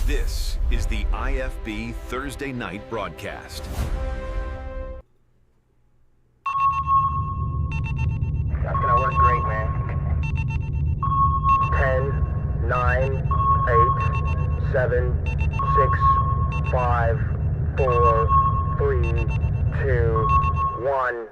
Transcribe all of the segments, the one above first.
This is the IFB Thursday night broadcast. That's gonna work great, man. 10, 9, 8, 7, 6, 5, 4, 3, 2, 1.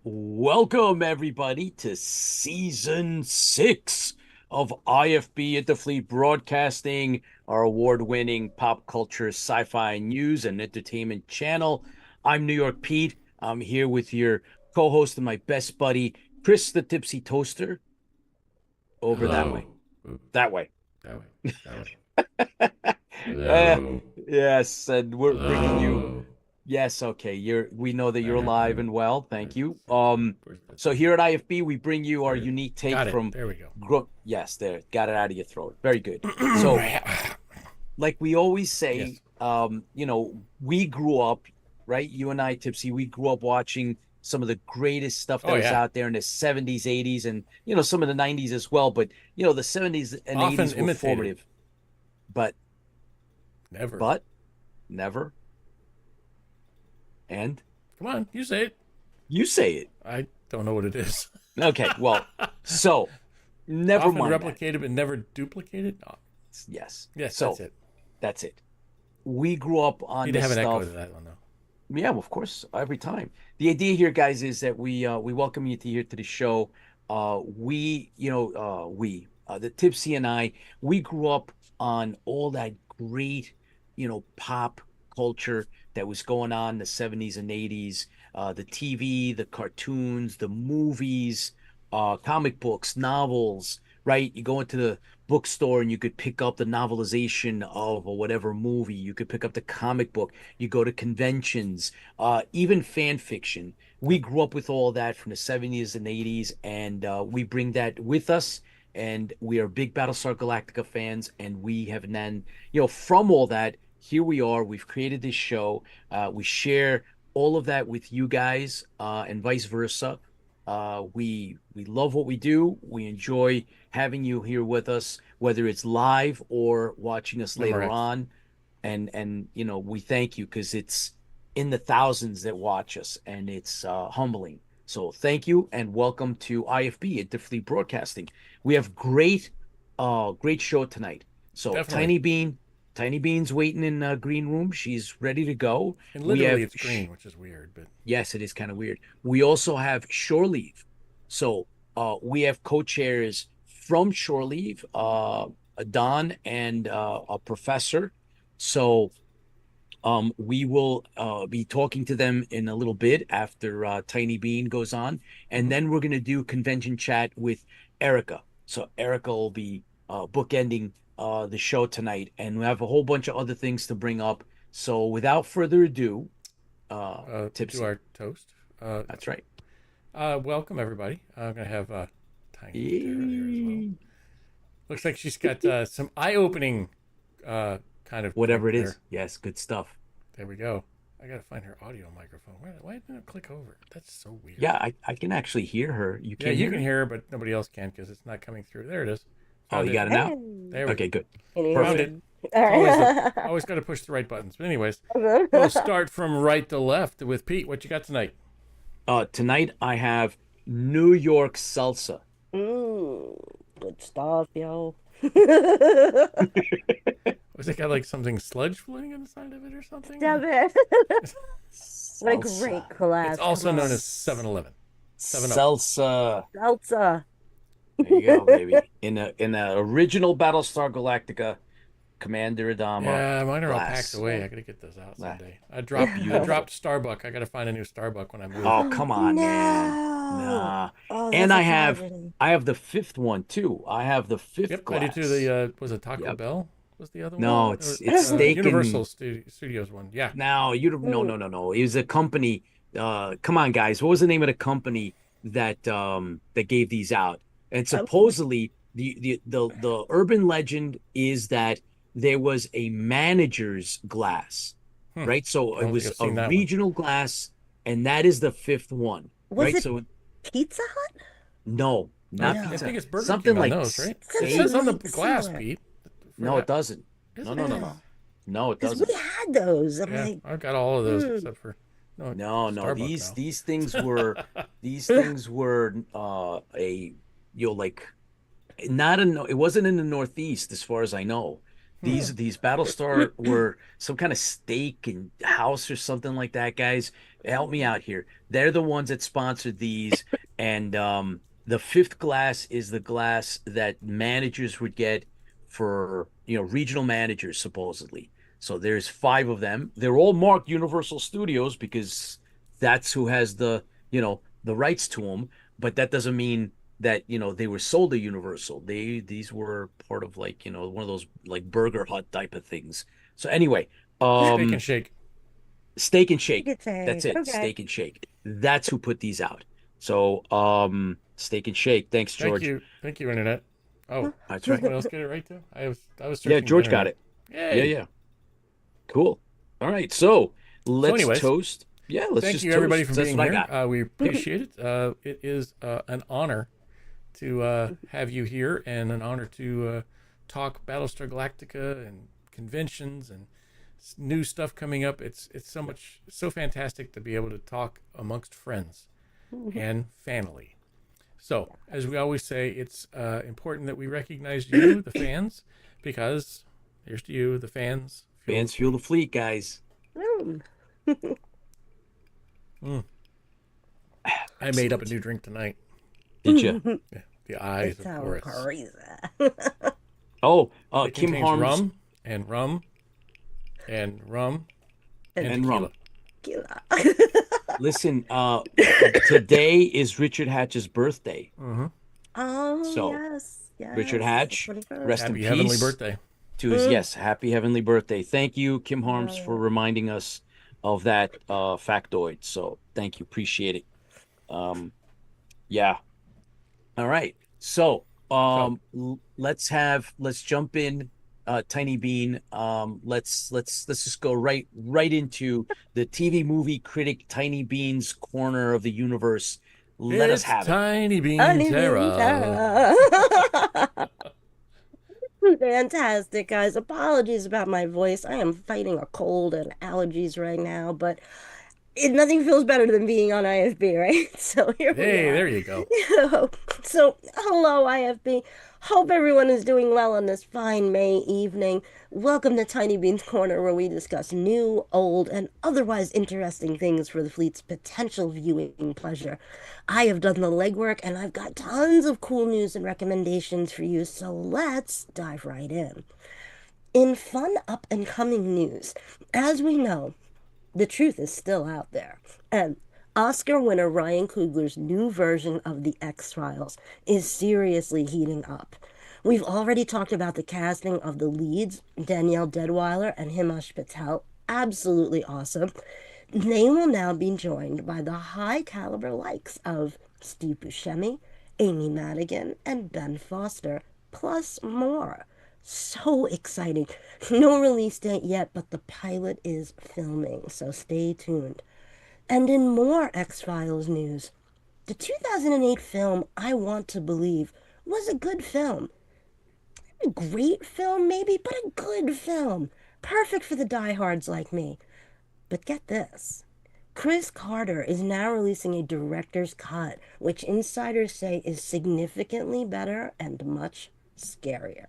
Welcome, everybody, to Season 6 of IFB at the Fleet Broadcasting, our award-winning pop culture, sci-fi news, and entertainment channel. I'm New York Pete. I'm here with your co-host and my best buddy, Chris the Tipsy Toaster. Over Hello. that way. That way. Hello. Yes, and we're bringing you... Hello. Yes, okay. We know that you're alive and well. Thank you. So here at IFB, we bring you our unique take from. There we go. Yes, there. Got it out of your throat. Very good. So, like we always say, Yes. we grew up, right? You and I, Tipsy, we grew up watching some of the greatest stuff that was out there in the 70s, 80s, and some of the 90s as well. But the 70s and Often 80s were formative. But never. And Come on, you say it. you say it. I don't know what it is. Okay, well, so never Often mind. replicated but never duplicated. Oh, Yes. yes, So that's it. that's it. We grew up on Need this to have an stuff. echo to that one though. Yeah, well, of course, every time. The idea here, guys, is that we welcome you to the show. The Tipsy and I, we grew up on all that great, pop culture that was going on in the 70s and 80s. The TV, the cartoons, the movies, comic books, novels, right? You go into the bookstore and you could pick up the novelization of or whatever movie. You could pick up the comic book. You go to conventions, even fan fiction. We grew up with all that from the 70s and 80s, and we bring that with us. And we are big Battlestar Galactica fans, and we have then, from all that, here we are. We've created this show. We share all of that with you guys, and vice versa. We love what we do. We enjoy having you here with us, whether it's live or watching us later on. And we thank you because it's in the thousands that watch us, and it's humbling. So thank you and welcome to IFB at the Fleet Broadcasting. We have great show tonight. So Definitely. Tiny Bean's waiting in green room. She's ready to go. And literally it's green, which is weird, but yes, it is kind of weird. We also have Shore Leave. So we have co-chairs from Shore Leave, Don and a professor. So we will be talking to them in a little bit after Tiny Bean goes on. And then we're going to do convention chat with Erica. So Erica will be bookending the show tonight, and we have a whole bunch of other things to bring up. So without further ado, Tipsy. to our toast. That's right. Welcome everybody. I'm gonna have Tiny here as well. Looks like she's got some eye-opening kind of Whatever it there. is. Yes, good stuff. There we go. I gotta find her audio microphone. Why didn't it click over? That's so weird. Yeah, I can actually hear her. You Yeah, can you can hear her, but nobody else can because it's not coming through. There it is. Oh, you got it now? There we Okay, good. Found it. All right. Always got to push the right buttons. But anyways, we'll start from right to left with Pete. What you got tonight? Tonight I have New York salsa. Good stuff, yo. Well, Was it got like something sludge floating inside of it or something? Stop it. What a Salsa. great collab. It's also Come known on. as 7-Eleven. 7 Up. Salsa. Salsa. There you go, baby. In the original Battlestar Galactica, Commander Adama. Yeah, mine are all glass. packed away. I gotta get those out Glass. someday. I dropped Beautiful. Starbuck. I gotta find a new Starbuck when I move. Oh, come on, man. No. Nah. Oh, And that's I a have tragedy. the fifth one too. I have the fifth Yep, glass. I do too. The was it Taco Yep. Bell? Was the other No, one? it's steak Universal and Studios one. Yeah. now you don't no. It was a company. Come on, guys. What was the name of the company that that gave these out? And supposedly the urban legend is that there was a manager's glass, right? So I it don't was think I've a seen that one. regional glass, and that is the fifth one, Was right? it So Pizza Hut? no, not No. I pizza. think it's Burger Something King on like those, right? It Something says on the like glass, similar. Pete. for No, that. it doesn't. Is No, it? no, no, No. no, it Because doesn't. we had those. I'm Yeah, like, I've got all of those except for No, Starbucks now. these things were a like not in it wasn't in the Northeast as far as I know. These Battlestar were some kind of steak and house or something like that, guys. Help me out here. They're the ones that sponsored these, and the fifth glass is the glass that managers would get for regional managers supposedly. So there's 5 of them. They're all marked Universal Studios because that's who has the rights to them. But that doesn't mean that they were sold to Universal. These were part of one of those like Burger Hut type of things. So anyway, Steak and Shake. Steak and Shake. Steak and That's Shake. it. Okay. Steak and Shake. That's who put these out. So Steak and Shake. Thanks, George. Thank you, Internet. Oh, That's right. someone else get it right too? I was searching. Yeah, George the got it. Internet. Yay. Yeah. Cool. All right. So let's anyways, toast. Yeah, let's Thank just you, toast. everybody, for That's being what I here. got. We appreciate it. It is an honor to have you here, and an honor to talk Battlestar Galactica and conventions and new stuff coming up. It's so fantastic to be able to talk amongst friends and family. So, as we always say, it's important that we recognize you, the fans, because here's to you, the fans. Fans fuel the fleet, guys. I made up a new drink tonight. Did you? Yeah, the eyes it's of so Horus. crazy. Oh, It Kim contains Harms rum and rum and rum and rum. Tequila. Listen, today is Richard Hatch's birthday. Oh, So, yes. Richard Hatch, The 21st. rest Happy in heavenly peace birthday. to his happy heavenly birthday. Thank you, Kim Harms, for reminding us of that factoid. So thank you, appreciate it. Yeah. All right. So let's jump in. Tiny Bean. Let's just go right into the TV movie critic Tiny Bean's corner of the universe. Let us have it. Tiny Bean Honey Bean Terror. Terror. Fantastic, guys. Apologies about my voice. I am fighting a cold and allergies right now, but nothing feels better than being on IFB, right? So here we Hey, are. there you go. So, hello, IFB. Hope everyone is doing well on this fine May evening. Welcome to Tiny Bean's Corner, where we discuss new, old, and otherwise interesting things for the fleet's potential viewing pleasure. I have done the legwork, and I've got tons of cool news and recommendations for you, so let's dive right in. In fun up-and-coming news, as we know, the truth is still out there, and Oscar winner Ryan Coogler's new version of The X-Files is seriously heating up. We've already talked about the casting of the leads, Danielle Deadwyler and Himesh Patel. Absolutely awesome. They will now be joined by the high-caliber likes of Steve Buscemi, Amy Madigan, and Ben Foster, plus more. So exciting. No release date yet, but the pilot is filming, so stay tuned. And in more X-Files news, the 2008 film I Want to Believe was a good film. A great film, maybe, but a good film. Perfect for the diehards like me. But get this. Chris Carter is now releasing a director's cut, which insiders say is significantly better and much scarier.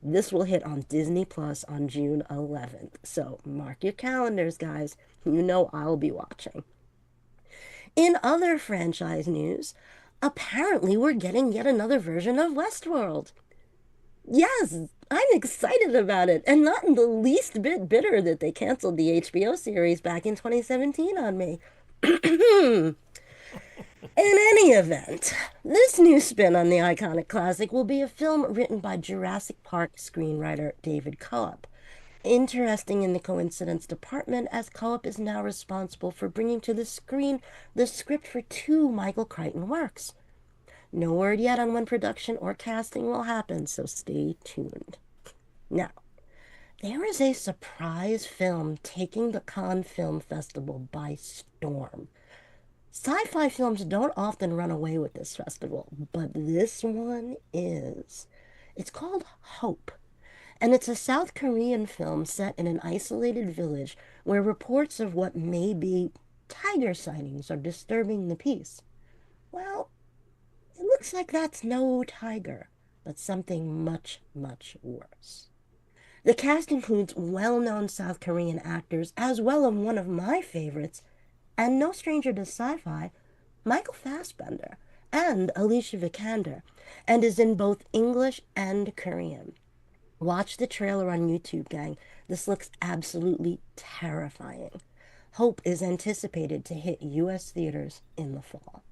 This will hit on Disney Plus on June 11th. So mark your calendars, guys. You know I'll be watching. In other franchise news, apparently we're getting yet another version of Westworld. Yes, I'm excited about it, and not in the least bit bitter that they canceled the HBO series back in 2017 on me. In any event, this new spin on the iconic classic will be a film written by Jurassic Park screenwriter David Coop. Interesting in the coincidence department, as Coop is now responsible for bringing to the screen the script for two Michael Crichton works. No word yet on when production or casting will happen, so stay tuned. Now, there is a surprise film taking the Cannes Film Festival by storm. Sci-fi films don't often run away with this festival, but this one is. It's called Hope, and it's a South Korean film set in an isolated village where reports of what may be tiger sightings are disturbing the peace. Well, it looks like that's no tiger, but something much, much worse. The cast includes well-known South Korean actors, as well as one of my favorites, and no stranger to sci-fi, Michael Fassbender, and Alicia Vikander, and is in both English and Korean. Watch the trailer on YouTube, gang. This looks absolutely terrifying. Hope is anticipated to hit U.S. theaters in the fall.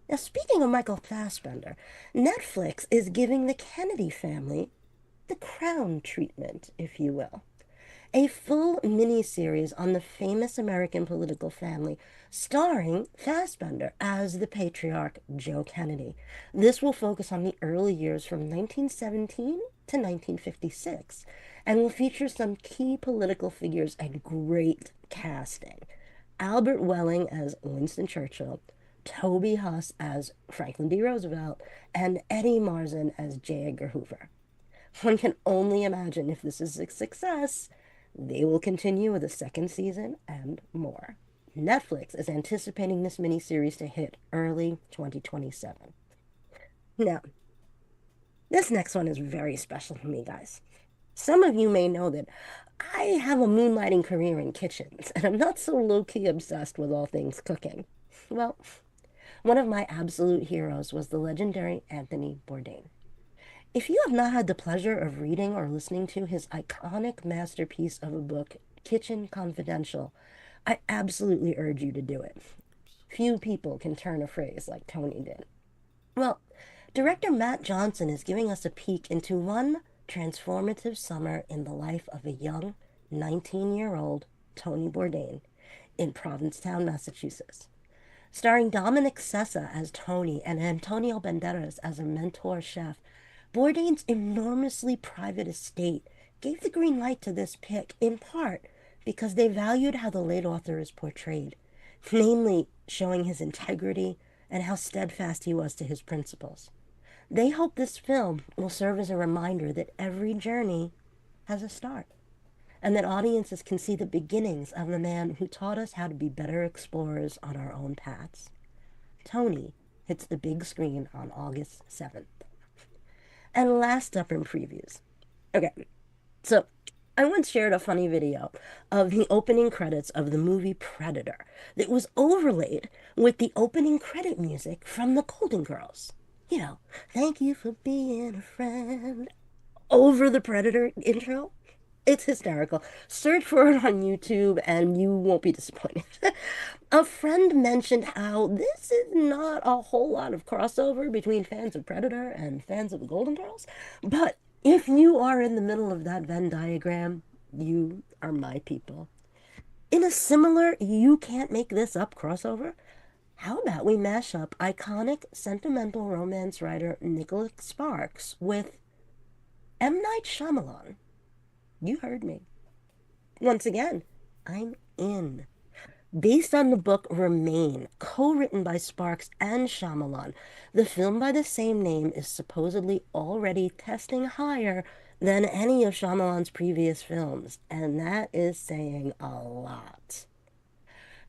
Now, speaking of Michael Fassbender, Netflix is giving the Kennedy family the Crown treatment, if you will. A full miniseries on the famous American political family, starring Fassbender as the patriarch Joe Kennedy. This will focus on the early years from 1917 to 1956, and will feature some key political figures and great casting. Albert Welling as Winston Churchill, Toby Huss as Franklin D. Roosevelt, and Eddie Marsan as J. Edgar Hoover. One can only imagine if this is a success, they will continue with a second season and more. Netflix is anticipating this miniseries to hit early 2027. Now, this next one is very special to me, guys. Some of you may know that I have a moonlighting career in kitchens, and I'm not so low-key obsessed with all things cooking. Well, one of my absolute heroes was the legendary Anthony Bourdain. If you have not had the pleasure of reading or listening to his iconic masterpiece of a book, Kitchen Confidential, I absolutely urge you to do it. Few people can turn a phrase like Tony did. Well, director Matt Johnson is giving us a peek into one transformative summer in the life of a young 19-year-old Tony Bourdain in Provincetown, Massachusetts. Starring Dominic Sessa as Tony and Antonio Banderas as a mentor chef, Bourdain's enormously private estate gave the green light to this pick, in part because they valued how the late author is portrayed, namely showing his integrity and how steadfast he was to his principles. They hope this film will serve as a reminder that every journey has a start, and that audiences can see the beginnings of the man who taught us how to be better explorers on our own paths. Tony hits the big screen on August 7th. And last up in previews. Okay, so I once shared a funny video of the opening credits of the movie Predator that was overlaid with the opening credit music from the Golden Girls. You know, thank you for being a friend. Over the Predator intro. It's hysterical. Search for it on YouTube and you won't be disappointed. A friend mentioned how this is not a whole lot of crossover between fans of Predator and fans of the Golden Girls, but if you are in the middle of that Venn diagram, you are my people. In a similar you can't make this up crossover, how about we mash up iconic sentimental romance writer Nicholas Sparks with M. Night Shyamalan? You heard me. Once again, I'm in. Based on the book Remain, co-written by Sparks and Shyamalan, the film by the same name is supposedly already testing higher than any of Shyamalan's previous films, and that is saying a lot.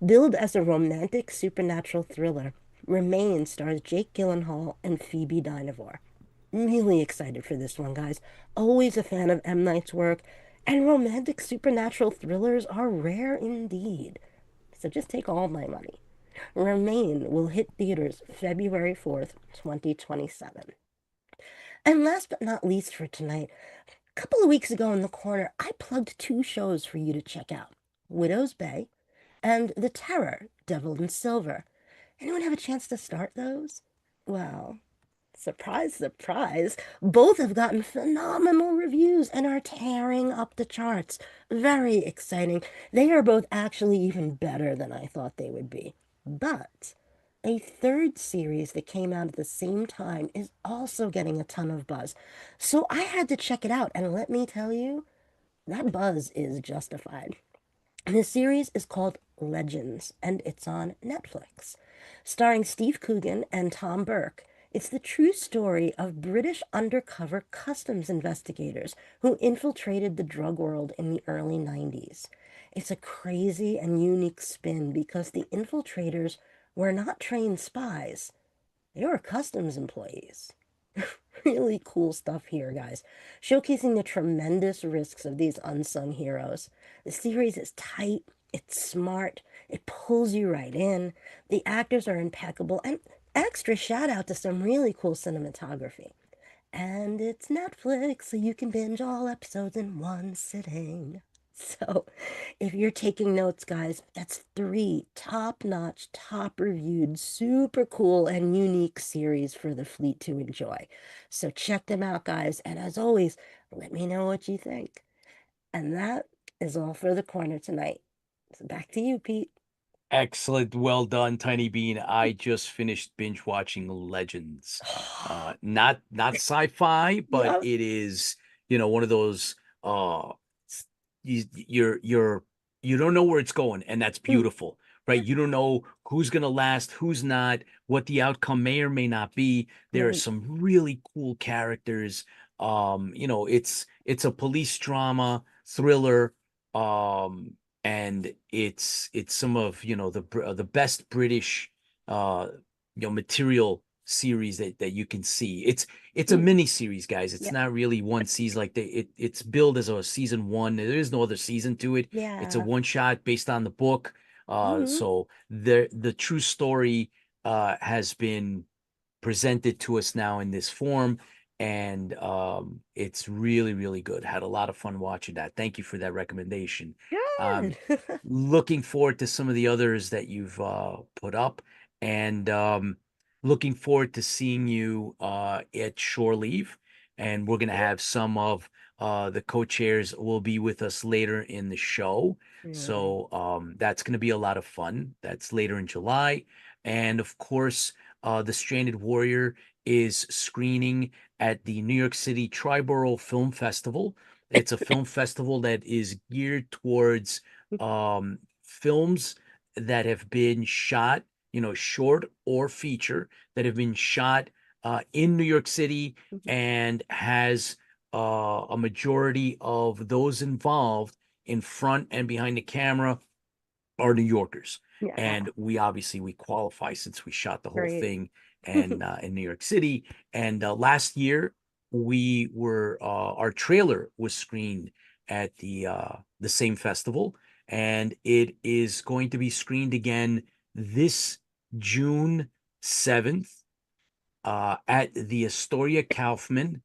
Billed as a romantic supernatural thriller, Remain stars Jake Gyllenhaal and Phoebe Dynevor. Really excited for this one, guys. Always a fan of M. Night's work, and romantic supernatural thrillers are rare indeed. So just take all my money. Remain will hit theaters February 4th, 2027. And last but not least for tonight, a couple of weeks ago in the corner, I plugged two shows for you to check out. Widow's Bay and The Terror, Devil in Silver. Anyone have a chance to start those? Well, surprise, surprise, both have gotten phenomenal reviews and are tearing up the charts. Very exciting. They are both actually even better than I thought they would be. But a third series that came out at the same time is also getting a ton of buzz. So I had to check it out, and let me tell you, that buzz is justified. The series is called Legends, and it's on Netflix. Starring Steve Coogan and Tom Burke, it's the true story of British undercover customs investigators who infiltrated the drug world in the early 90s. It's a crazy and unique spin because the infiltrators were not trained spies, they were customs employees. Really cool stuff here, guys, showcasing the tremendous risks of these unsung heroes. The series is tight, it's smart, it pulls you right in. The actors are impeccable, and extra shout out to some really cool cinematography. And it's Netflix, so you can binge all episodes in one sitting. So, if you're taking notes, guys, that's three top-notch, top-reviewed, super cool and unique series for the fleet to enjoy. So check them out, guys, and as always, let me know what you think. And that is all for the corner tonight. So back to you, Pete. Excellent. Well done, Tiny Bean. I just finished binge watching Legends. Not sci-fi, but Yep. it is, one of those you're you don't know where it's going, and that's Mm, beautiful, right? You don't know who's gonna last, who's not, what the outcome may or may not be. There are right. some really cool characters. It's a police drama thriller. Um, and it's some of the best British uh material series that you can see. It's a Mm, mini series, guys. It's yeah. not really one season like it's billed as a season one. There is no other season to it. It's a Yeah. one shot based on the book. Mm, So the true story has been presented to us now in this form, and it's really, really good. Had a lot of fun watching that. Thank you for that recommendation. good. um Looking forward to some of the others that you've put up, and looking forward to seeing you at Shore Leave. And we're going to have some of the co-chairs will be with us later in the show, Mm, so that's going to be a lot of fun. That's later in July. And of course, The Stranded Warrior is screening at the New York City Triborough Film Festival. It's a film festival that is geared towards films that have been shot, short or feature, that have been shot in New York City, mhm. and has a majority of those involved in front and behind the camera are New Yorkers. Yeah, And we qualify since we shot the whole great. thing and in New York City. And last year we were our trailer was screened at the same festival, and it is going to be screened again this June 7th at the Astoria Kaufman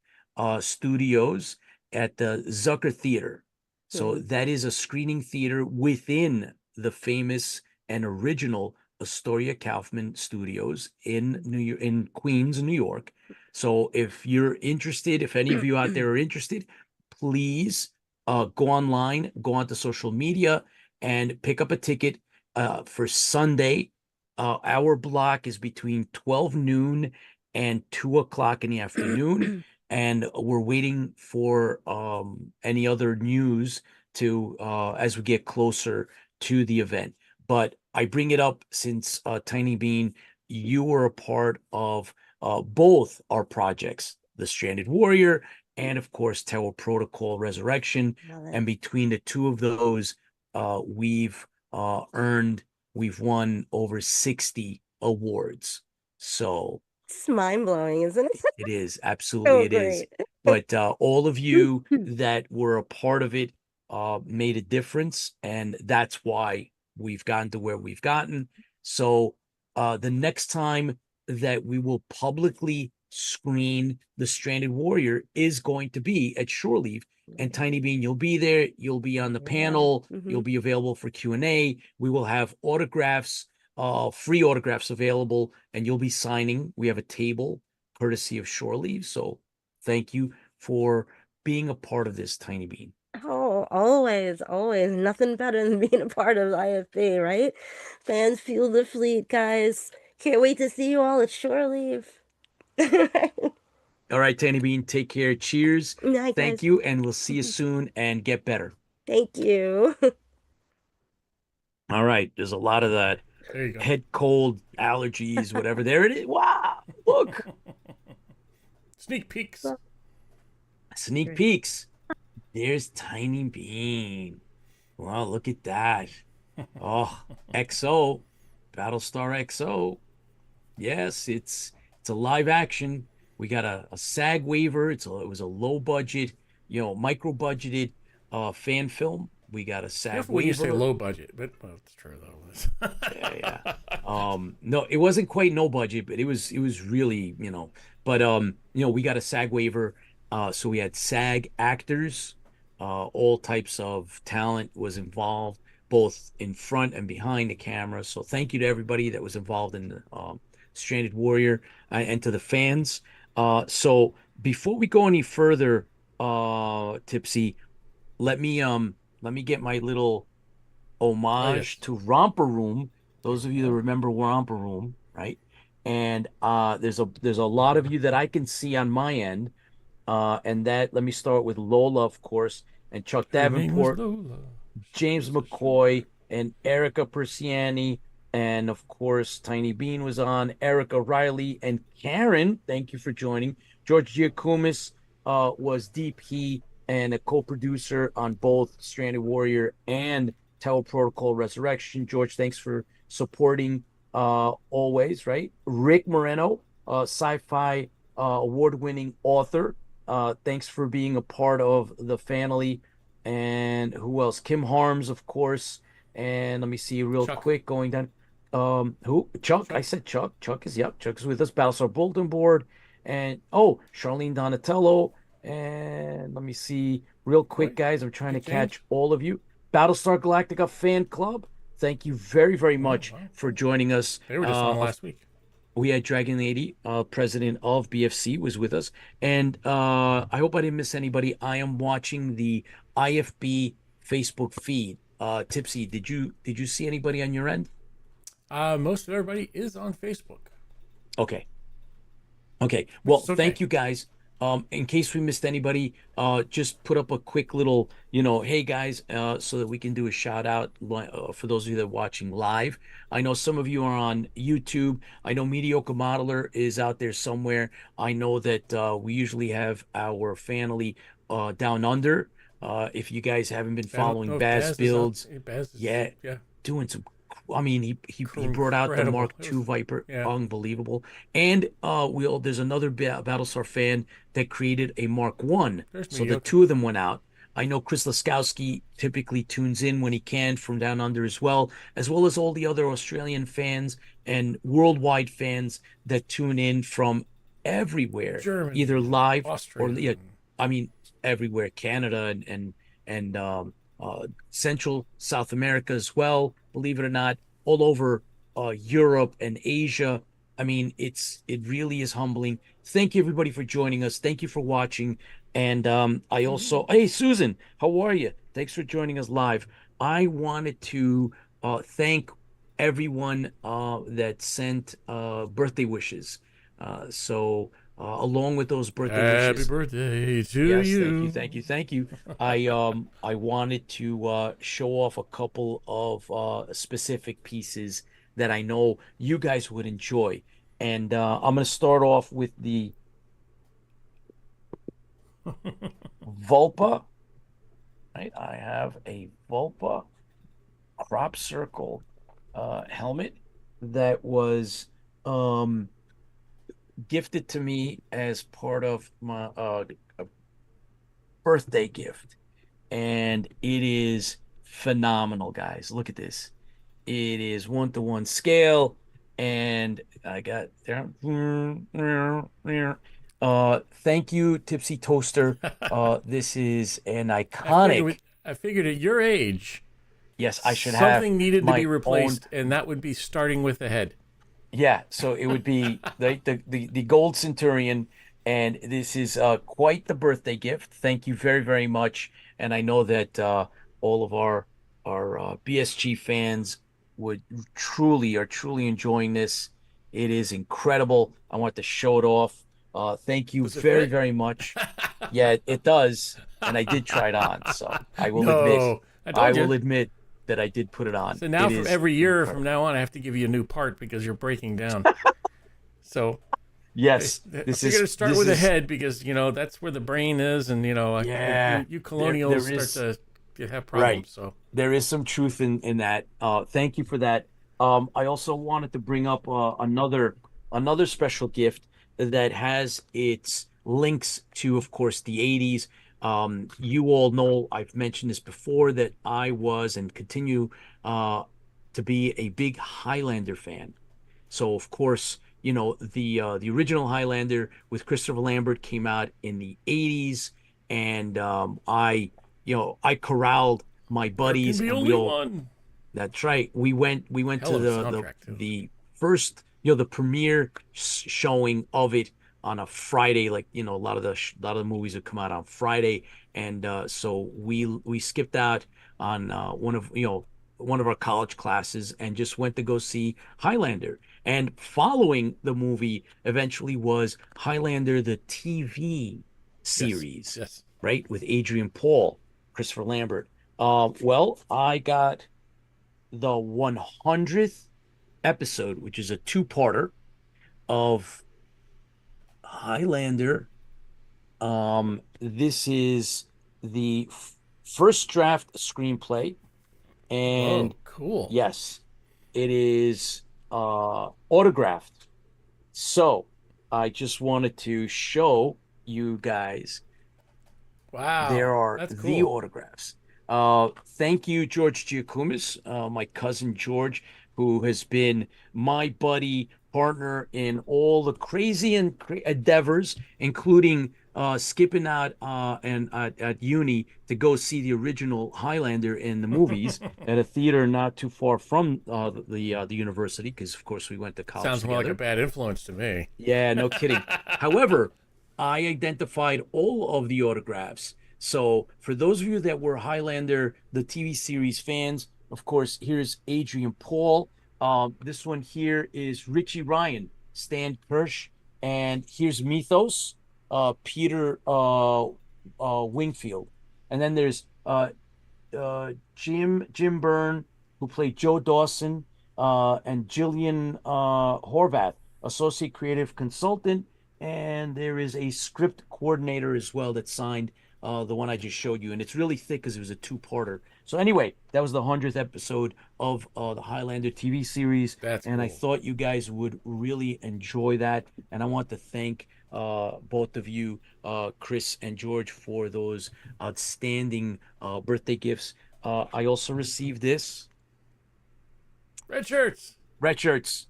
Studios at the Zucker Theater. So Mm, that is a screening theater within the famous and original Astoria Kaufman Studios in in Queens, New York. So if you're interested, if any of you out there are interested, please go online, go onto social media, and pick up a ticket for Sunday. Our block is between 12 noon and 2 o'clock in the afternoon. And we're waiting for any other news to as we get closer to the event. But I bring it up since Tiny Bean, you were a part of both our projects, The Stranded Warrior and of course Terror Protocol Resurrection. love it. And between the two of those, we've we've won over 60 awards. So It's mind-blowing, isn't it? It is, absolutely So it is. great. But all of you that were a part of it made a difference, and that's why we've gotten to where we've gotten. So the next time that we will publicly screen The Stranded Warrior is going to be at Shore Leave. And Tiny Bean, you'll be there. You'll be on the panel. You'll be available for Q&A. We will have autographs, free autographs available, and you'll be signing. We have a table courtesy of Shore Leave. So thank you for being a part of this, Tiny Bean. Oh, always, always. Nothing better than being a part of IFB, right? Fans fuel the fleet, guys. Can't wait to see you all at shore leave. All right, Tiny Bean, take care. Cheers. Night, Thank guys. you, and we'll see you soon and get better. Thank you. All right, there's a lot of that There you go. head cold, allergies, whatever. There it is. Wow, look. Sneak peeks. Sneak peeks. There's Tiny Bean. Wow, look at that. Oh, XO, Battlestar XO. Yes, it's a live action. We got a SAG waiver. It was a low budget, micro budgeted fan film. We got a SAG Careful when you say waiver. low budget, but well, it's true though. Yeah. No, it wasn't quite no budget, but it was really, but we got a SAG waiver. So we had SAG actors, all types of talent was involved, both in front and behind the camera. So thank you to everybody that was involved in the Stranded Warrior, and to the fans. So before we go any further, Tipsy, let me get my little homage to Romper Room. Those of you that remember Romper Room, right? And there's a lot of you that I can see on my end. And that, let me start with Lola, of course, and Chuck Her name was Davenport, Lola. James McCoy, and Erica Persiani, and of course Tiny Bean was on, Erica Riley, and Karen. Thank you for joining. George Giacomis was DP and a co-producer on both Stranded Warrior and Tower Protocol Resurrection. George, thanks for supporting always, right? Rick Moreno, sci-fi award-winning author. Thanks for being a part of the family. And who else? Kim Harms, of course. And let me see real Chuck. quick going down. Who? Chuck. I said Chuck. Chuck is with us. Battlestar Bulletin Board. And Charlene Donatello. And let me see real quick, guys. I'm trying to catch all of you. Battlestar Galactica Fan Club. Thank you very, very much for joining us. They were just on last week. We had Dragon Lady, president of BFC, was with us. And I hope I didn't miss anybody. I am watching the IFB Facebook feed. Tipsy, did you see anybody on your end? Most of everybody is on Facebook. Okay. Well, okay. Thank you guys. In case we missed anybody, just put up a quick little, hey guys, so that we can do a shout out for those of you that are watching live. I know some of you are on YouTube. I know Mediocre Modeler is out there somewhere. I know that we usually have our family down under. If you guys haven't been following Baz Builds, yeah, doing some. I mean, he brought out the Mark II Viper, unbelievable. And there's another Battlestar fan that created a Mark I. So the two of them went out. I know Chris Laskowski typically tunes in when he can from down under as well as all the other Australian fans and worldwide fans that tune in from everywhere, Germany, either live Austria, or everywhere, Canada and Central South America as well. Believe it or not, all over Europe and Asia. I mean, it really is humbling. Thank you everybody for joining us. Thank you for watching. And I also, hey Susan, how are you? Thanks for joining us live. I wanted to thank everyone that sent birthday wishes. Along with those birthday wishes, happy birthday to you. Thank you. I wanted to show off a couple of specific pieces that I know you guys would enjoy, and I'm going to start off with the Vulpa. Right, I have a Vulpa crop circle helmet that was gifted to me as part of my a birthday gift, and it is phenomenal, guys. Look at this. It is 1-to-1 scale, and I got there. Thank you, Tipsy Toaster. This is an iconic. I figured at your age, Yes, I should have something needed to be my own. replaced, and that would be starting with the head. Yeah, so it would be the Gold Centurion, and this is quite the birthday gift. Thank you very, very much. And I know that all of our BSG fans would are truly enjoying this. It is incredible. I want to show it off. Thank you Does it very, fit? very much. Yeah, it does, and I did try it on, so No, I I told will you. admit that I did put it on. So now, It from is every year from incredible. now on, I have to give you a new part because you're breaking down. So Yes, I figured to start with this the is head because that's where the brain is, and yeah. you There colonials start is to have right. problems. So There is some truth in that. Thank you for that. I also wanted to bring up another special gift that has its links to, of course, the 80s. You all know I've mentioned this before that I was and continue uh, to be a big Highlander fan. So of course, the original Highlander with Christopher Lambert came out in the 80s, and I corralled my there can buddies, be and we only all one. that's right. We went Hell to of a the soundtrack too. the first, the premiere showing of it on a Friday. Like, a lot of the movies would come out on Friday, and so we skipped out on one of our college classes and just went to go see Highlander. And following the movie eventually was Highlander the TV Yes, series, yes. right, with Adrian Paul, Christopher Lambert. Well, I got the 100th episode, which is a two-parter of Highlander. This is the first draft screenplay, and Whoa, cool. yes, it is autographed. So I just wanted to show you guys there Wow, are that's the cool. autographs. Thank you, George Giacomis, my cousin George, who has been my buddy partner in all the crazy and endeavors, including skipping out and at uni to go see the original Highlander in the movies at a theater not too far from the university, because of course we went to college Sounds more like a together. bad influence to me. Yeah, no kidding. However, I identified all of the autographs. So for those of you that were Highlander, the TV series fans, of course, here's Adrian Paul. This one here is Richie Ryan, Stan Kirsch, and here's Mythos, Peter Wingfield. And then there's Jim Byrne, who played Joe Dawson, and Jillian Horvath, associate creative consultant, and there is a script coordinator as well that signed the one I just showed you, and it's really thick because it was a two-parter. So anyway, that was the 100th episode of the Highlander TV series, That's and I cool. thought you guys would really enjoy that. And I want to thank both of you, Chris and George, for those outstanding birthday gifts. I also received this Red shirts. red shirts.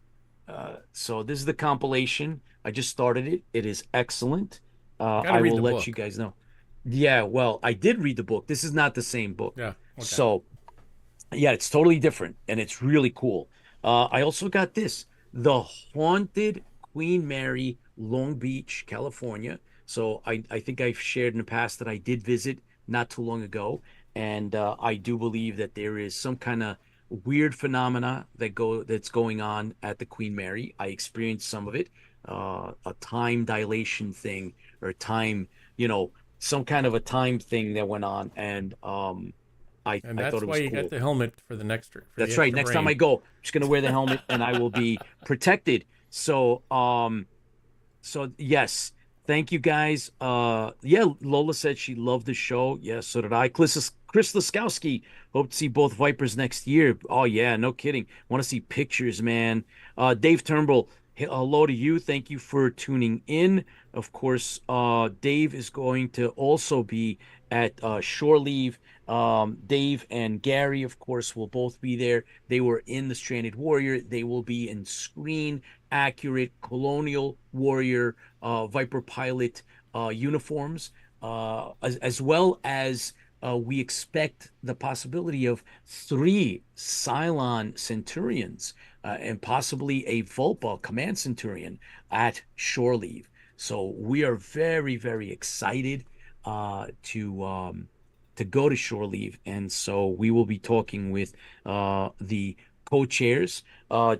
So this is the compilation. I just started it. It is excellent. Got to I read will the let you book. guys know. Yeah, well, I did read the book. This is not the same book. Yeah. Okay. So, yeah, it's totally different and it's really cool. I also got this, The Haunted Queen Mary, Long Beach, California. So I think I've shared in the past that I did visit not too long ago, and I do believe that there is some kind of weird phenomena that's going on at the Queen Mary. I experienced some of it, a time dilation thing, or time, some kind of a time thing that went on, and And I thought that's it why was you got cool. the helmet for the That's right. extra Next time I brain. go, I'm just gonna wear the helmet and I will be protected. So yes, thank you guys. Yeah, Lola said she loved the show. Yeah, so did I. Chris Laskowski, hope to see both Vipers next year. Oh yeah, no kidding. Want to see pictures, man. Dave Turnbull, hello to you. Thank you for tuning in. Of course, Dave is going to also be at Shore Leave. Dave and Gary, of course, will both be there. They were in the Stranded Warrior. They will be in screen accurate Colonial Warrior Viper pilot uniforms, as well as we expect the possibility of 3 Cylon Centurions and possibly a Volpa Command Centurion at Shore Leave. So we are very, very excited to go to Shore Leave, and so we will be talking with the co-chairs,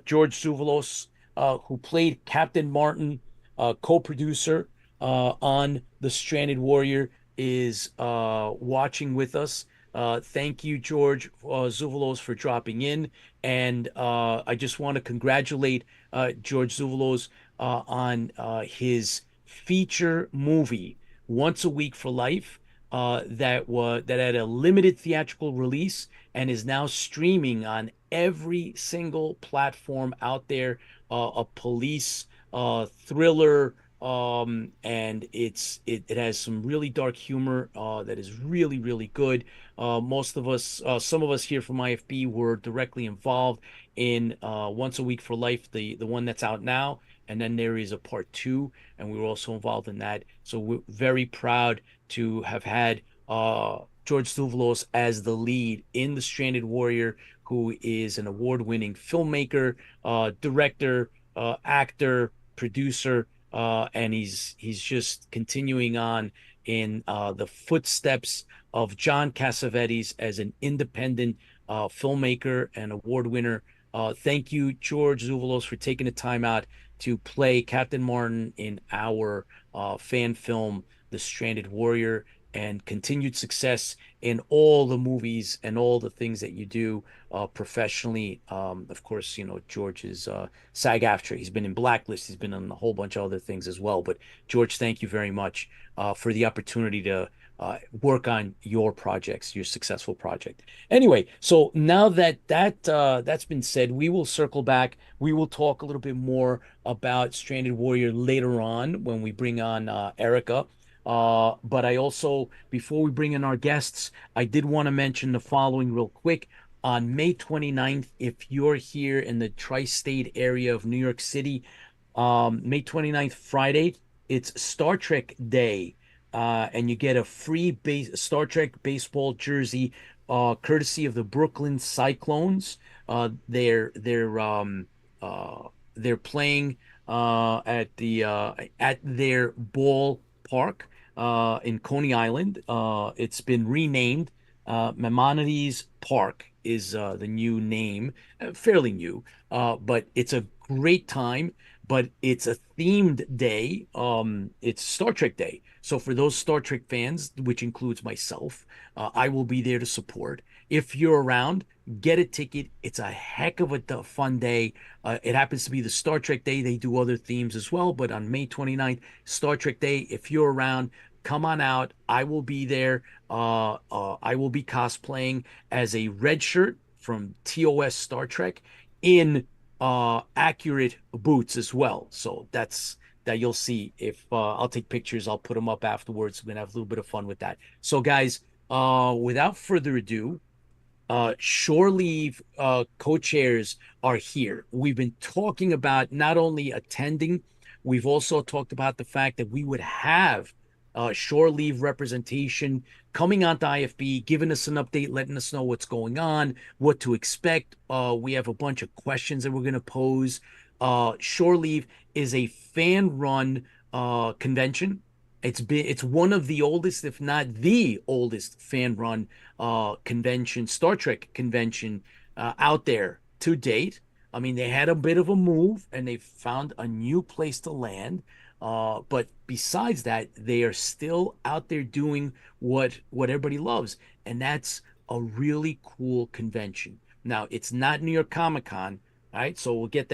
George Zuvalos, who played Captain Martin, co-producer on The Stranded Warrior, is watching with us. Thank you, George Zuvalos, for dropping in. And I just want to congratulate George Zuvalos on his feature movie, Once a Week for Life, that had a limited theatrical release and is now streaming on every single platform out there. A police thriller, and it has some really dark humor that is really, really good. Some of us here from IFB were directly involved in Once a Week for Life, the one that's out now, and then there is a part 2, and we were also involved in that. So we're very proud to have had George Stouvalos as the lead in The Stranded Warrior, who is an award-winning filmmaker, director, actor, producer, and he's just continuing on in the footsteps of John Cassavetes as an independent filmmaker and award winner. Thank you, George Zuvalos, for taking the time out to play Captain Martin in our fan film, The Stranded Warrior, and continued success in all the movies and all the things that you do professionally. Of course, George is SAG-AFTRA. He's been in Blacklist. He's been on a whole bunch of other things as well. But George, thank you very much for the opportunity to work on your projects, your successful project. Anyway, so now that's been said, we will circle back. We will talk a little bit more about Stranded Warrior later on when we bring on Erica. But I also, before we bring in our guests, I did want to mention the following real quick. On May 29th, if you're here in the tri-state area of New York City, May 29th, Friday, it's Star Trek Day. And you get a free Star Trek baseball jersey, courtesy of the Brooklyn Cyclones. They're playing at their ballpark in Coney Island. It's been renamed. Maimonides Park is the new name, fairly new, but it's a great time. But it's a themed day. It's Star Trek Day. So for those Star Trek fans, which includes myself, I will be there to support. If you're around, get a ticket. It's a heck of a fun day. It happens to be the Star Trek Day. They do other themes as well, but on May 29th, Star Trek Day, if you're around, come on out. I will be there. I will be cosplaying as a red shirt from TOS Star Trek in accurate boots as well. So that you'll see. If I'll take pictures, I'll put them up afterwards. We're gonna have a little bit of fun with that. So guys, without further ado, Shore Leave co-chairs are here. We've been talking about not only attending, we've also talked about the fact that we would have Shore Leave representation coming on to IFB, giving us an update, letting us know what's going on, what to expect. We have a bunch of questions that we're going to pose. Shore Leave is a fan-run convention. It's one of the oldest, if not the oldest, fan-run convention, Star Trek convention out there to date. I mean, they had a bit of a move and they found a new place to land. But besides that, they are still out there doing what everybody loves, and that's a really cool convention. Now, it's not New York Comic Con, all right? So we'll take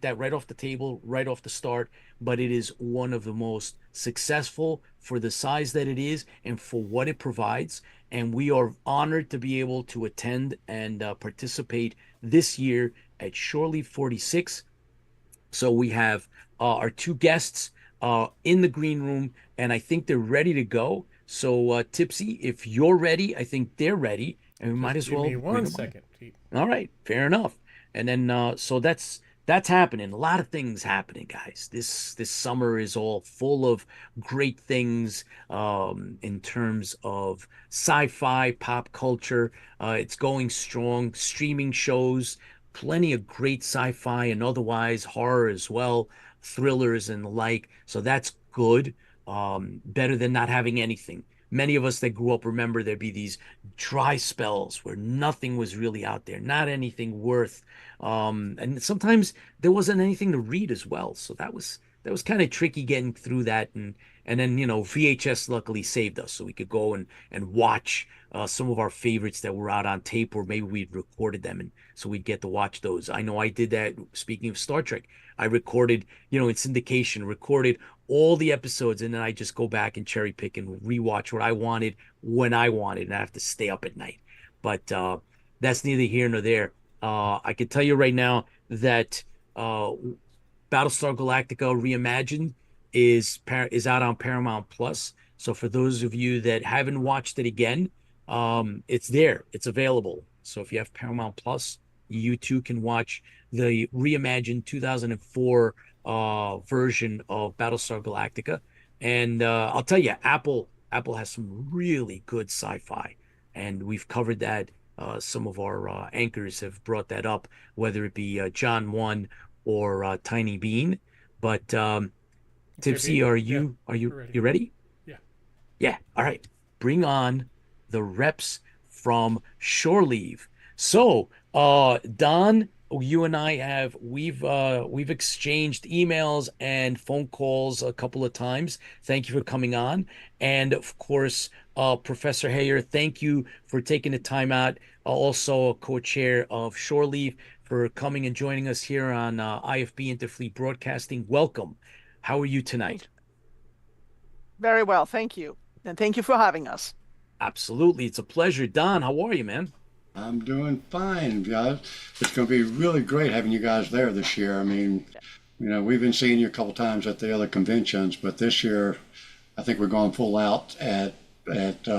that right off the table, right off the start. But it is one of the most successful for the size that it is and for what it provides. And we are honored to be able to attend and participate this year at Shore Leave 46. So we have our two guests in the green room, and I think they're ready to go. So, Tipsy, if you're ready, I think they're ready, and we might Just as give well me bring one them on. second, Pete. All right, fair enough. And then so that's happening. A lot of things happening, guys. This summer is all full of great things in terms of sci-fi, pop culture. It's going strong. Streaming shows, plenty of great sci-fi and otherwise horror as well, thrillers and the like. So that's good. Better than not having anything. Many of us that grew up remember there'd be these dry spells where nothing was really out there, not anything worth. And sometimes there wasn't anything to read as well. So that was kind of tricky getting through that. And then VHS luckily saved us, so we could go and watch some of our favorites that were out on tape, or maybe we'd recorded them, and so we'd get to watch those. I know I did that. Speaking of Star Trek, I recorded, in syndication, recorded all the episodes, and then I just go back and cherry pick and rewatch what I wanted when I wanted, and I have to stay up at night. But that's neither here nor there. I can tell you right now that Battlestar Galactica Reimagined is out on Paramount Plus. So for those of you that haven't watched it again, it's there. It's available. So if you have Paramount Plus, you too can watch the reimagined 2004 version of Battlestar Galactica. And I'll tell you, Apple has some really good sci-fi, and we've covered that. Some of our anchors have brought that up, whether it be John One or Tiny Bean. But Okay, Tipsy, Pete. are Yeah, you are we're you ready. you ready? Yeah. Yeah. All right. Bring on the reps from Shore Leave. So, Don, you and I we've exchanged emails and phone calls a couple of times. Thank you for coming on. And of course, Professor Hayer, thank you for taking the time out. Also a co-chair of Shore Leave, for coming and joining us here on IFB Interfleet Broadcasting. Welcome. How are you Thank tonight? you. Very well, thank you. And thank you for having us. Absolutely. It's a pleasure. Don, how are you, man? I'm doing fine, guys. It's going to be really great having you guys there this year. I mean, we've been seeing you a couple times at the other conventions, but this year, I think we're going full out at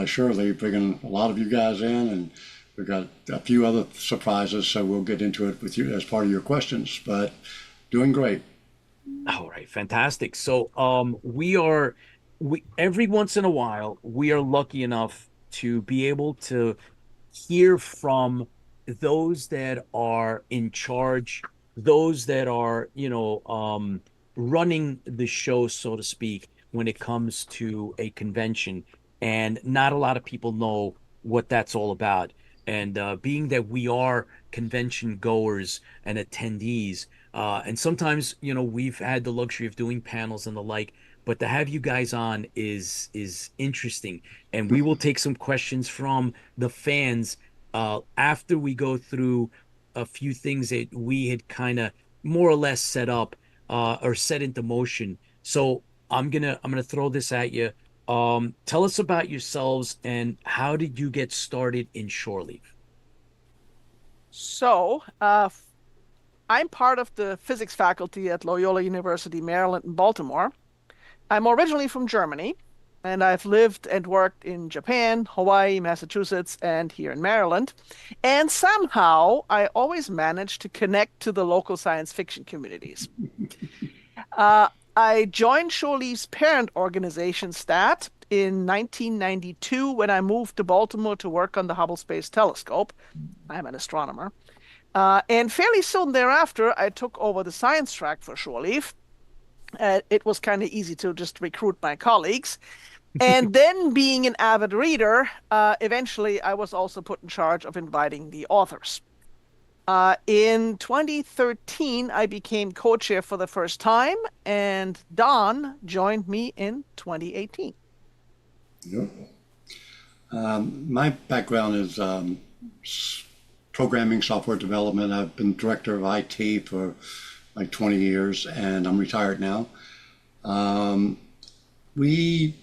Shirley, bringing a lot of you guys in, and we've got a few other surprises. So we'll get into it with you as part of your questions. But doing great. All right, fantastic. So, we every once in a while we are lucky enough to be able to hear from those that are in charge, those that are, running the show, so to speak, when it comes to a convention. And not a lot of people know what that's all about. And being that we are convention goers and attendees, and sometimes, we've had the luxury of doing panels and the like, but to have you guys on is interesting. And we will take some questions from the fans after we go through a few things that we had kind of more or less set up or set into motion. So I'm gonna throw this at you. Tell us about yourselves and how did you get started in shore leave? So, I'm part of the physics faculty at Loyola University, Maryland, in Baltimore. I'm originally from Germany, and I've lived and worked in Japan, Hawaii, Massachusetts, and here in Maryland. And somehow I always managed to connect to the local science fiction communities. I joined Shore Leave's parent organization, STAT, in 1992 when I moved to Baltimore to work on the Hubble Space Telescope. I'm an astronomer. And fairly soon thereafter, I took over the science track for Shore Leave. It was kind of easy to just recruit my colleagues. And then, being an avid reader, eventually I was also put in charge of inviting the authors. In 2013, I became co-chair for the first time, and Don joined me in 2018. Yep. My background is programming, software development. I've been director of IT for like 20 years, and I'm retired now. We,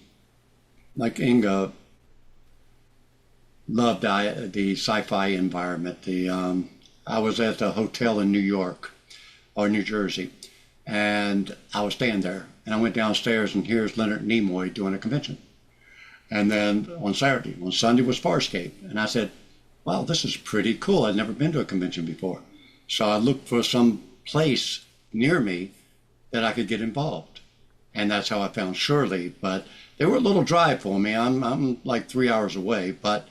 like Inga, loved the sci-fi environment. I was at a hotel in New York or New Jersey, And I was staying there, and I went downstairs, and here's Leonard Nimoy doing a convention. And then on Sunday was Farscape, and I said, wow, this is pretty cool. I'd never been to a convention before. So I looked for some place near me that I could get involved. And that's how I found Shirley. But they were a little drive for me. I'm like 3 hours away, but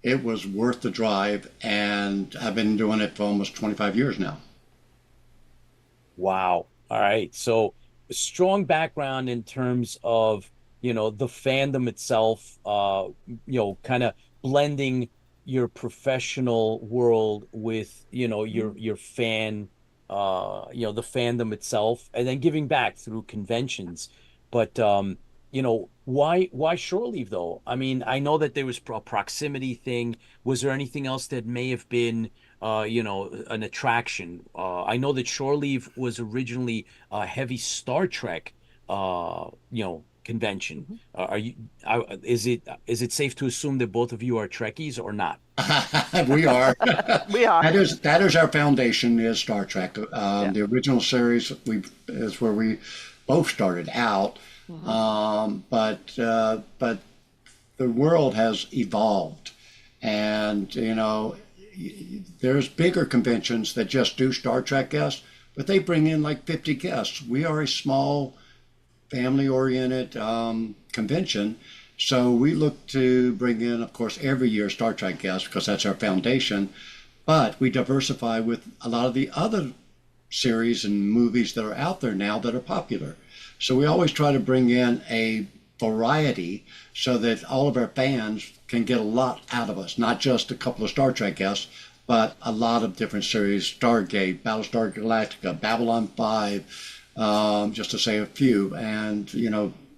it was worth the drive. And I've been doing it for almost 25 years now. Wow. All right. So strong background in terms of, the fandom itself, kind of blending your professional world with, your fan, the fandom itself, and then giving back through conventions. But, why shore leave though? I mean, I know that there was a proximity thing. Was there anything else that may have been, an attraction? I know that shore leave was originally a heavy Star Trek, convention. Is it safe to assume that both of you are Trekkies or not? We are. We are. That is our foundation, is Star Trek. The original series is where we both started out. But the world has evolved, and there's bigger conventions that just do Star Trek guests, but they bring in like 50 guests. We are a small, family-oriented convention, so we look to bring in, of course, every year Star Trek guests because that's our foundation, but we diversify with a lot of the other series and movies that are out there now that are popular. So we always try to bring in a variety so that all of our fans can get a lot out of us, not just a couple of Star Trek guests, but a lot of different series: Stargate, Battlestar Galactica, Babylon 5, just to say a few. And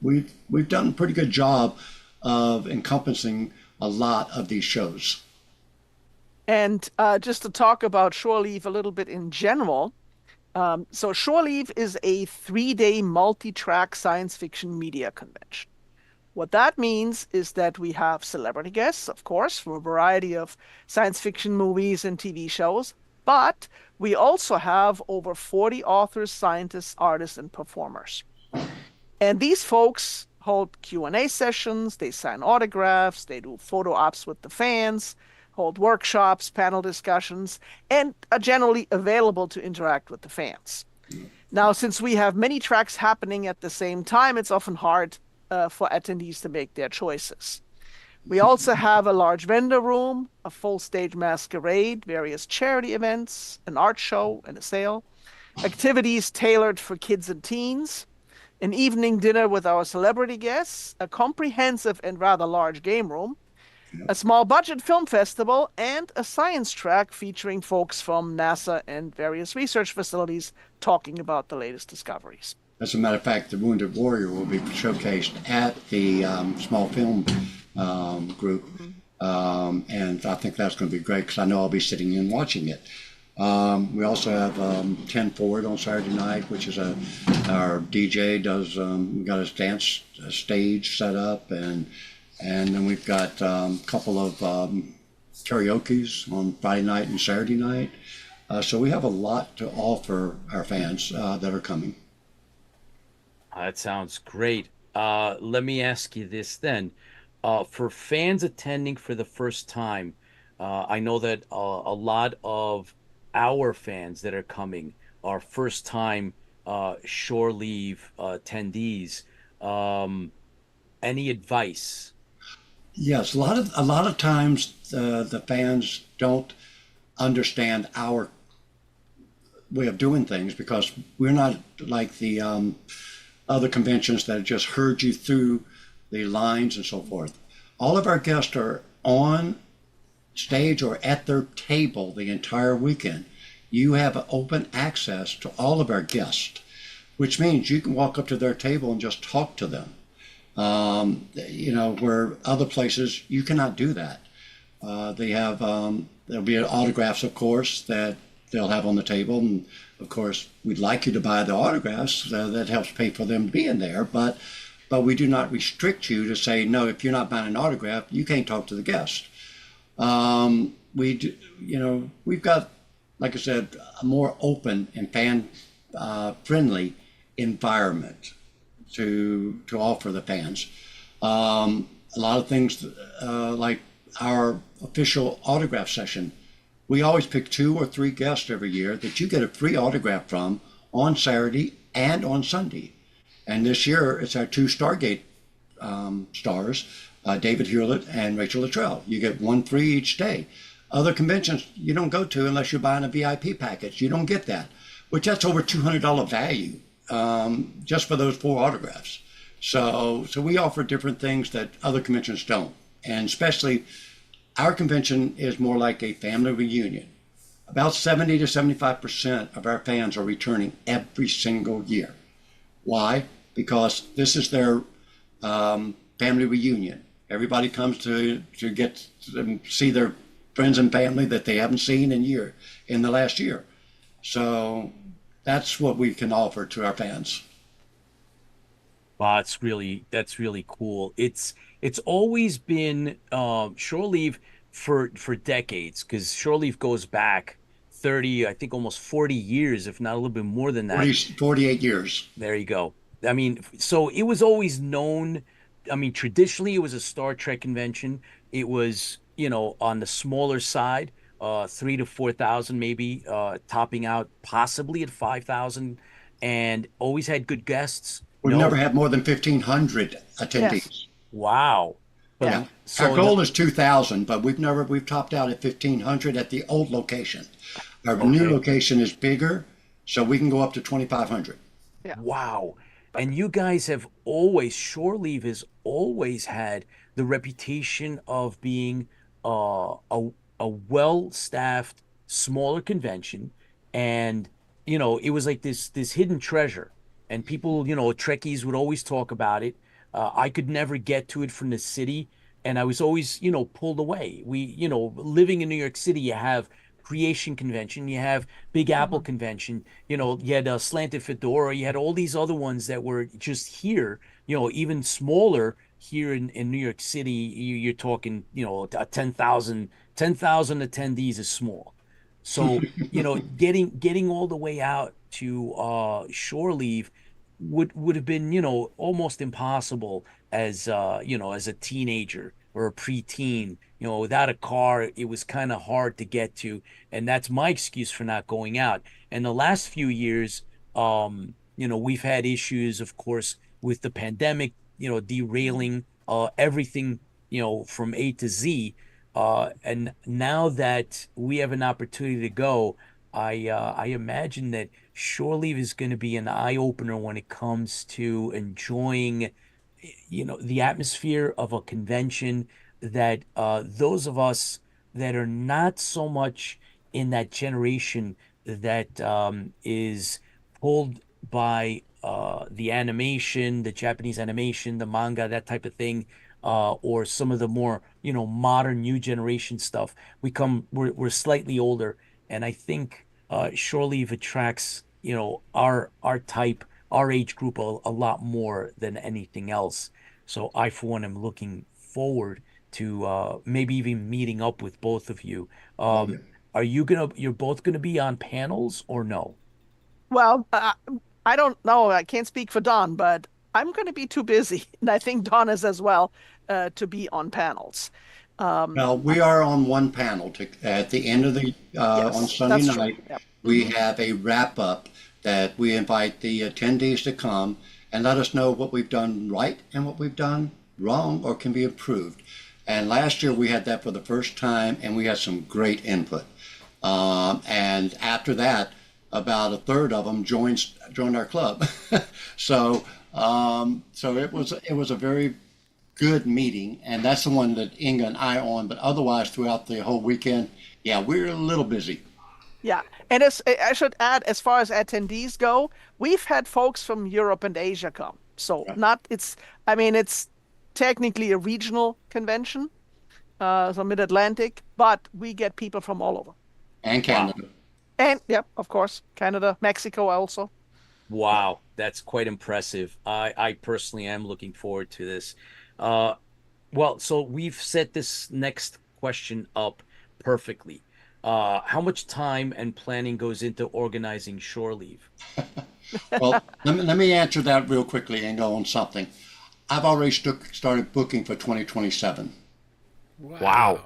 we've done a pretty good job of encompassing a lot of these shows. And just to talk about Shore Leave a little bit in general, so Shore Leave is a 3-day multi-track science fiction media convention. What that means is that we have celebrity guests, of course, for a variety of science fiction movies and TV shows, but we also have over 40 authors, scientists, artists, and performers. And these folks hold Q&A sessions, they sign autographs, they do photo ops with the fans, hold workshops, panel discussions, and are generally available to interact with the fans. Now, since we have many tracks happening at the same time, it's often hard for attendees to make their choices. We also have a large vendor room, a full stage masquerade, various charity events, an art show, and a sale, activities tailored for kids and teens, an evening dinner with our celebrity guests, a comprehensive and rather large game room, a small budget film festival, and a science track featuring folks from NASA and various research facilities talking about the latest discoveries. As a matter of fact, the Wounded Warrior will be showcased at the small film group, and I think that's going to be great because I know I'll be sitting in watching it. We also have 10 Forward on Saturday night, which is our DJ does. We got a dance stage set up, and then we've got a couple of karaoke's on Friday night and Saturday night. So we have a lot to offer our fans that are coming. That sounds great. Let me ask you this then. For fans attending for the first time, I know that a lot of our fans that are coming are first-time shore leave attendees. Any advice? Yes, a lot of times the fans don't understand our way of doing things because we're not like the other conventions that just herd you through the lines and so forth. All of our guests are on stage or at their table the entire weekend. You have open access to all of our guests, which means you can walk up to their table and just talk to them. Where other places you cannot do that. They have there'll be autographs, of course, that they'll have on the table, and of course we'd like you to buy the autographs. That helps pay for them being there, but we do not restrict you to say no. If you're not buying an autograph, you can't talk to the guest. We've got, like I said, a more open and fan friendly environment to offer the fans. A lot of things like our official autograph session. We always pick 2 or 3 guests every year that you get a free autograph from on Saturday and on Sunday. And this year it's our 2 Stargate stars, David Hewlett and Rachel Luttrell. You get 1 free each day. Other conventions you don't go to unless you're buying a VIP package. You don't get that, which that's over $200 value just for those 4 autographs. So we offer different things that other conventions don't. And especially our convention is more like a family reunion. About 70 to 75% of our fans are returning every single year. Why? Because this is their family reunion. Everybody comes to get to see their friends and family that they haven't seen in the last year. So that's what we can offer to our fans. Wow, that's really cool. It's always been Shore Leave for decades, because Shore Leave goes back 30, I think almost 40 years, if not a little bit more than that. 48 years. There you go. I mean, so it was always known. I mean, traditionally it was a Star Trek convention. It was, on the smaller side, 3 to 4,000 maybe, topping out possibly at 5,000, and always had good guests. We've never had more than 1,500 attendees. Yes. Wow. But Yeah. so Our goal is 2,000, but we've topped out at 1,500 at the old location. Our new location is bigger, so we can go up to 2,500. Yeah. Wow. And you guys have always, Shore Leave has always had the reputation of being a well-staffed, smaller convention. And, it was like this hidden treasure. And people, Trekkies would always talk about it. I could never get to it from the city, and I was always, pulled away. Living in New York City, you have Creation Convention, you have Big Apple Convention, you had Slanted Fedora, you had all these other ones that were just here, even smaller here in New York City. You're talking, 10,000 attendees is small. So, getting all the way out to Shore Leave would have been, almost impossible as as a teenager or a preteen. Without a car, it was kind of hard to get to, and that's my excuse for not going out. And the last few years, we've had issues, of course, with the pandemic, derailing everything, from A to Z. And now that we have an opportunity to go, I imagine that Shore Leave is going to be an eye opener when it comes to enjoying, the atmosphere of a convention that those of us that are not so much in that generation that is pulled by the animation, the Japanese animation, the manga, that type of thing, or some of the more, modern new generation stuff. We're slightly older, and I think Shore Leave attracts, our type, our age group a lot more than anything else. So I, for one, am looking forward to maybe even meeting up with both of you. You're both gonna be on panels or no? Well, I don't know. I can't speak for Don, but I'm going to be too busy, and I think Don is as well, to be on panels. Well, we are on one panel at the end of the on Sunday that's true. night. Yep. We have a wrap up that we invite the attendees to come and let us know what we've done right and what we've done wrong or can be improved. And last year we had that for the first time, and we had some great input. And after that, about a third of them joined our club. So it was a very good meeting, and that's the one that Inga and I on. But otherwise, throughout the whole weekend, yeah, we're a little busy. Yeah, and I should add, as far as attendees go, we've had folks from Europe and Asia come. So it's technically a regional convention, so Mid-Atlantic, but we get people from all over. And Canada. Wow. And yeah, of course, Canada, Mexico also. Wow, that's quite impressive. I personally am looking forward to this. Well, so we've set this next question up perfectly. How much time and planning goes into organizing Shore Leave? Well, let me answer that real quickly and go on something. I've already started booking for 2027. Wow.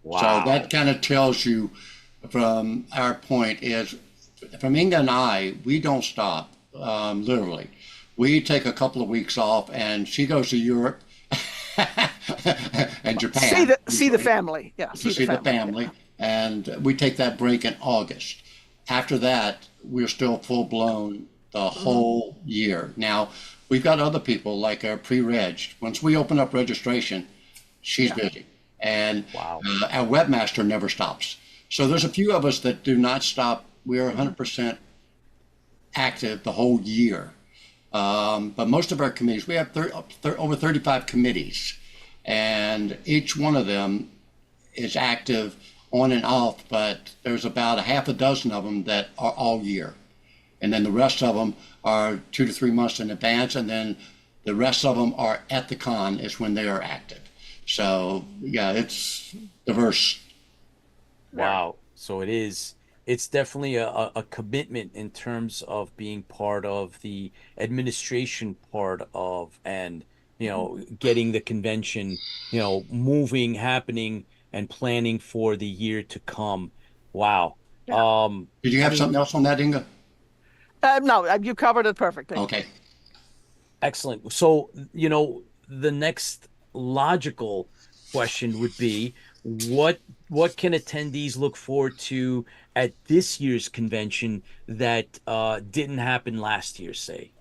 So that kind of tells you from our point is from Inga and I, we don't stop, literally. We take a couple of weeks off and she goes to Europe and Japan. See the family. Yeah. See the family. Yeah. And we take that break in August. After that, we're still full blown the whole year. Now, we've got other people like our pre-reg. Once we open up registration, she's busy. And our webmaster never stops. So there's a few of us that do not stop. We're 100% active the whole year. But most of our committees, we have over 35 committees, and each one of them is active on and off, but there's about a half a dozen of them that are all year. And then the rest of them are 2 to 3 months in advance, and then the rest of them are at the con is when they are active. So, yeah, it's diverse. Wow. So it's definitely a commitment in terms of being part of the administration part of, and, getting the convention, moving, happening, and planning for the year to come. Wow. Yeah. Did you have something else on that, Inga? No, you covered it perfectly. Okay. Excellent. So, the next logical question would be, what can attendees look forward to at this year's convention that didn't happen last year, say?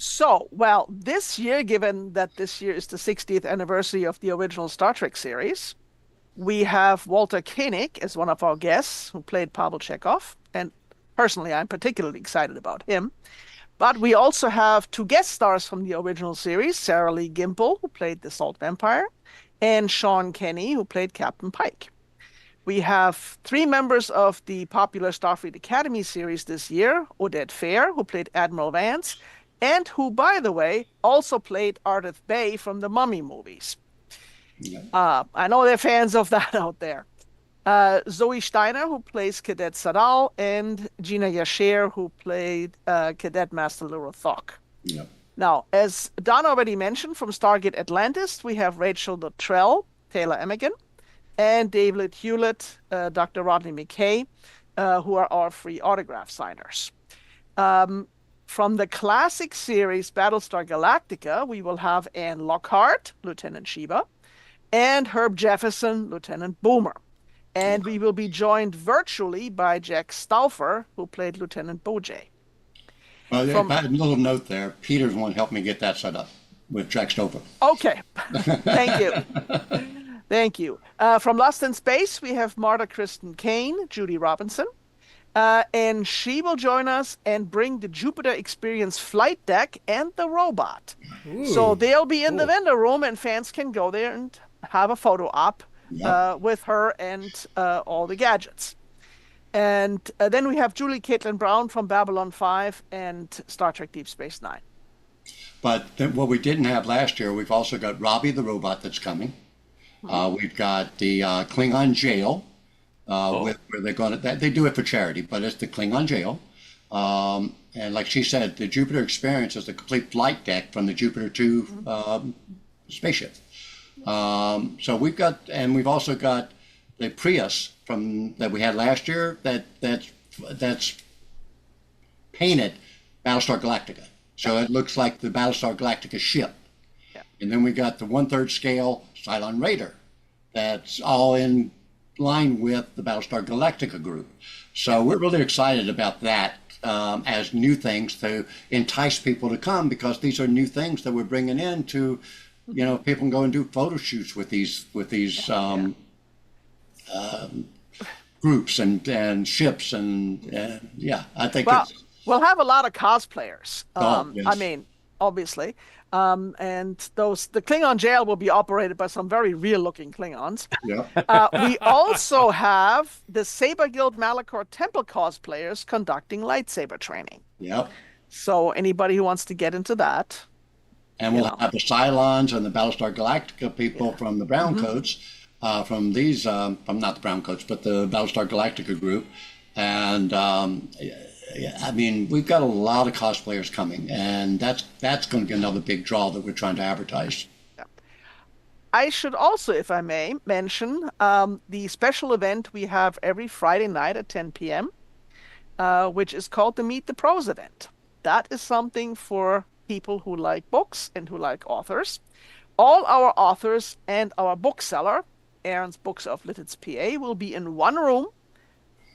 So, well, this year, given that this year is the 60th anniversary of the original Star Trek series, we have Walter Koenig as one of our guests who played Pavel Chekhov. And personally, I'm particularly excited about him. But we also have 2 guest stars from the original series, Sarah Lee Gimple, who played the Salt Vampire, and Sean Kenny, who played Captain Pike. We have 3 members of the popular Starfleet Academy series this year, Odette Fair, who played Admiral Vance, and who, by the way, also played Ardeth Bay from the Mummy movies. Yeah. I know they're fans of that out there. Zoe Steiner, who plays Cadet Sadal, and Gina Yasher, who played Cadet Master Lura Thok. Yeah. Now, as Don already mentioned, from Stargate Atlantis, we have Rachel Luttrell, Taylor Emigan, and David Hewlett, Dr. Rodney McKay, who are our free autograph signers. From the classic series Battlestar Galactica, we will have Anne Lockhart, Lieutenant Sheba, and Herb Jefferson, Lieutenant Boomer. And we will be joined virtually by Jack Stauffer, who played Lieutenant Bojay. Well, a little note there. Peter's one helped me get that set up with Jack Stauffer. Okay. Thank you. Thank you. From Lost in Space, we have Marta Kristen Kane, Judy Robinson. And she will join us and bring the Jupiter Experience flight deck and the robot. Ooh, so they'll be in the vendor room, and fans can go there and have a photo op with her and all the gadgets. And then we have Julie Caitlin Brown from Babylon 5 and Star Trek Deep Space Nine. But what we didn't have last year, we've also got Robbie the robot that's coming. We've got the Klingon jail. Where they're going to, they do it for charity, but it's the Klingon jail. And like she said, the Jupiter Experience is the complete flight deck from the Jupiter 2 spaceship. So we've also got the Prius that we had last year that's painted Battlestar Galactica. So it looks like the Battlestar Galactica ship. Yeah. And then we got the 1/3 scale Cylon Raider that's all in line with the Battlestar Galactica group. So we're really excited about that as new things to entice people to come, because these are new things that we're bringing in to, people can go and do photo shoots with these groups and ships and I think we'll have a lot of cosplayers. Yes. I mean, obviously. And the Klingon jail will be operated by some very real-looking Klingons. Yeah. We also have the Saber Guild Malachor Temple cosplayers conducting lightsaber training. Yep. So anybody who wants to get into that. And we'll have the Cylons and the Battlestar Galactica people from the Browncoats, from these, from not the Browncoats, but the Battlestar Galactica group. And I mean, we've got a lot of cosplayers coming, and that's going to be another big draw that we're trying to advertise. I should also, if I may, mention the special event we have every Friday night at 10 p.m., which is called the Meet the Pros event. That is something for people who like books and who like authors. All our authors and our bookseller, Aaron's Books of Littitz PA, will be in one room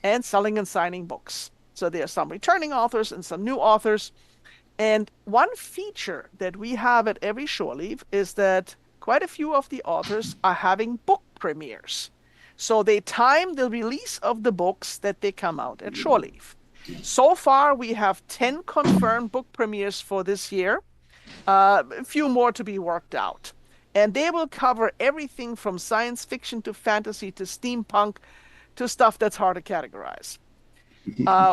and selling and signing books. So there are some returning authors and some new authors. And one feature that we have at every Shore Leave is that quite a few of the authors are having book premieres. So they time the release of the books that they come out at Shore Leave. So far, we have 10 confirmed book premieres for this year, a few more to be worked out. And they will cover everything from science fiction to fantasy to steampunk to stuff that's hard to categorize.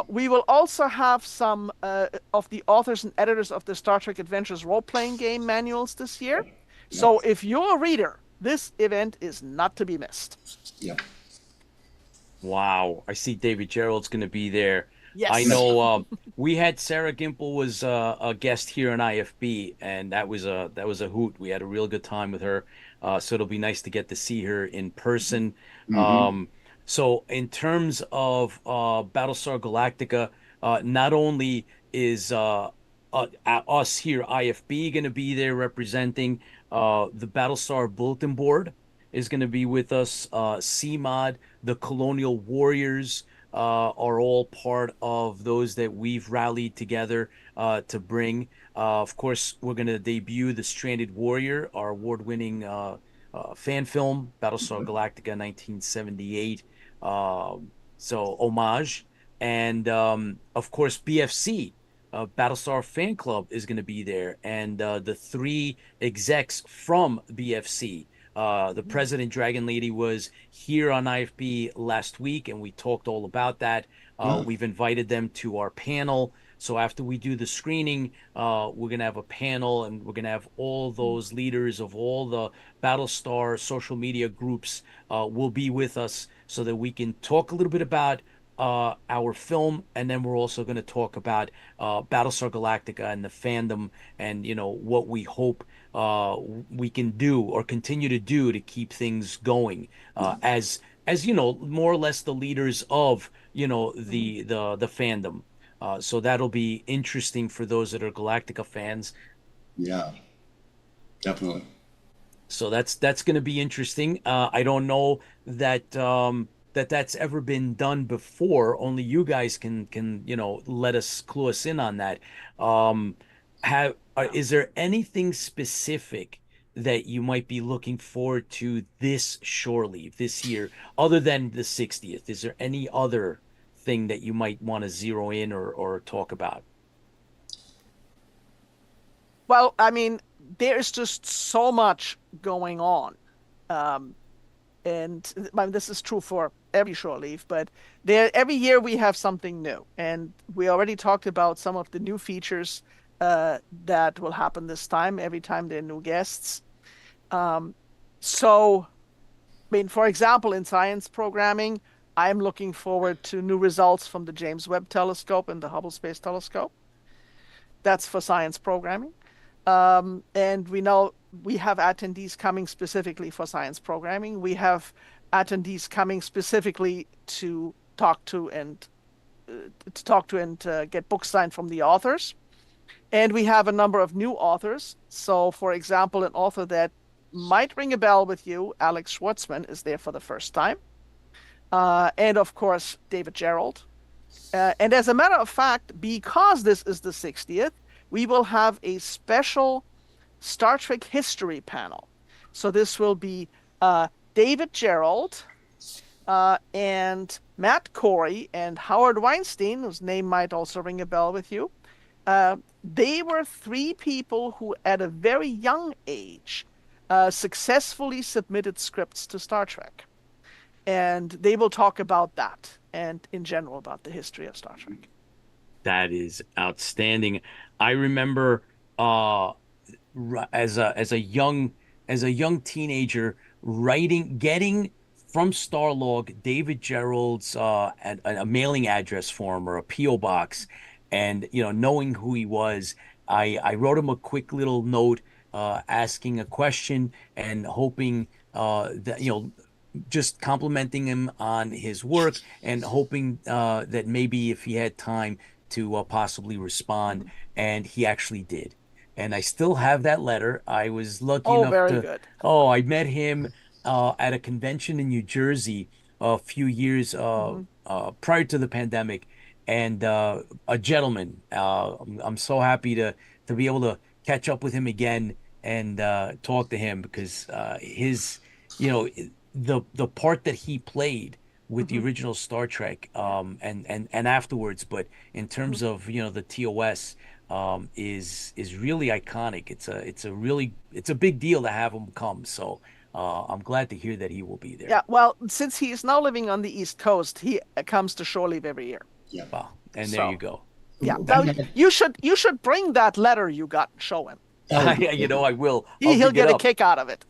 We will also have some of the authors and editors of the Star Trek Adventures role-playing game manuals this year. So if you're a reader, this event is not to be missed. Yeah. Wow, I see David Gerald's going to be there. Yes. I know we had Sarah Gimple was a guest here on IFB, and that was a hoot. We had a real good time with her, so it'll be nice to get to see her in person. So in terms of Battlestar Galactica, not only is us here, IFB, going to be there representing the Battlestar Bulletin Board is going to be with us. CMOD, the Colonial Warriors are all part of those that we've rallied together to bring. Of course, we're going to debut The Stranded Warrior, our award-winning fan film, Battlestar Galactica 1978. So homage. And of course, BFC, Battlestar Fan Club, is going to be there. And the three execs from BFC. The president, Dragon Lady, was here on IFB last week, and we talked all about that. We've invited them to our panel. So after we do the screening, we're going to have a panel, and we're going to have all those leaders of all the Battlestar social media groups will be with us so that we can talk a little bit about our film, and then we're also going to talk about Battlestar Galactica and the fandom, and what we hope we can do or continue to do to keep things going as more or less the leaders of the fandom. So that'll be interesting for those that are Galactica fans. Yeah, definitely. So that's going to be interesting. I don't know that that's ever been done before. Only you guys can let us clue us in on that. Is there anything specific that you might be looking forward to this Shore Leave this year, other than the 60th? Is there any other thing that you might want to zero in or talk about? Well, I mean, there's just so much going on. And this is true for every Shore Leave, but every year we have something new. And we already talked about some of the new features that will happen this time, every time there are new guests. So, I mean, for example, in science programming, I'm looking forward to new results from the James Webb Telescope and the Hubble Space Telescope. That's for science programming. And we know we have attendees coming specifically for science programming. We have attendees coming specifically to talk to and get books signed from the authors. And we have a number of new authors. So, for example, an author that might ring a bell with you, Alex Schwartzman, is there for the first time. And, of course, David Gerald. And as a matter of fact, because this is the 60th, we will have a special Star Trek history panel. So this will be David Gerald and Matt Corey and Howard Weinstein, whose name might also ring a bell with you. They were three people who, at a very young age, successfully submitted scripts to Star Trek. And they will talk about that and, in general, about the history of Star Trek. That is outstanding. I remember as a young teenager getting from Starlog, David Gerald's a mailing address for him or a PO box, and knowing who he was, I wrote him a quick little note asking a question and hoping that just complimenting him on his work and hoping that maybe if he had time to possibly respond, and he actually did. And I still have that letter. I was lucky Oh, enough very to. good. Oh, I met him at a convention in New Jersey a few years prior to the pandemic, and a gentleman. I'm so happy to be able to catch up with him again and talk to him because his, you know, the part that he played with the original Star Trek, and afterwards, but in terms of the TOS, is really iconic. It's a big deal to have him come. So I'm glad to hear that he will be there. Yeah, well, since he is now living on the East Coast, he comes to Shore Leave every year. Yeah. Wow. And So- there you go. Yeah, now you should bring that letter you got and show him. I will. I'll He'll dig get it a up. kick out of it.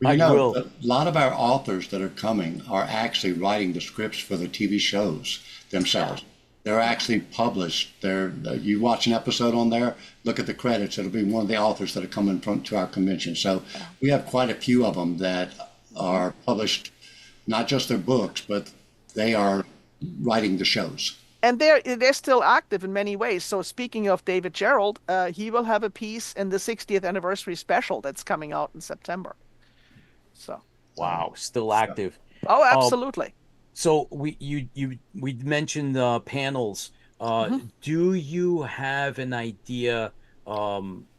Well, I will. a lot of our authors that are coming are actually writing the scripts for the TV shows themselves. They're actually published. You watch an episode on there, look at the credits. It'll be one of the authors that are coming to our convention. So we have quite a few of them that are published, not just their books, but they are writing the shows. And they're still active in many ways. So speaking of David Gerald, he will have a piece in the 60th anniversary special that's coming out in September. So. Wow, still active. Oh, absolutely. So we mentioned panels. Do you have an idea,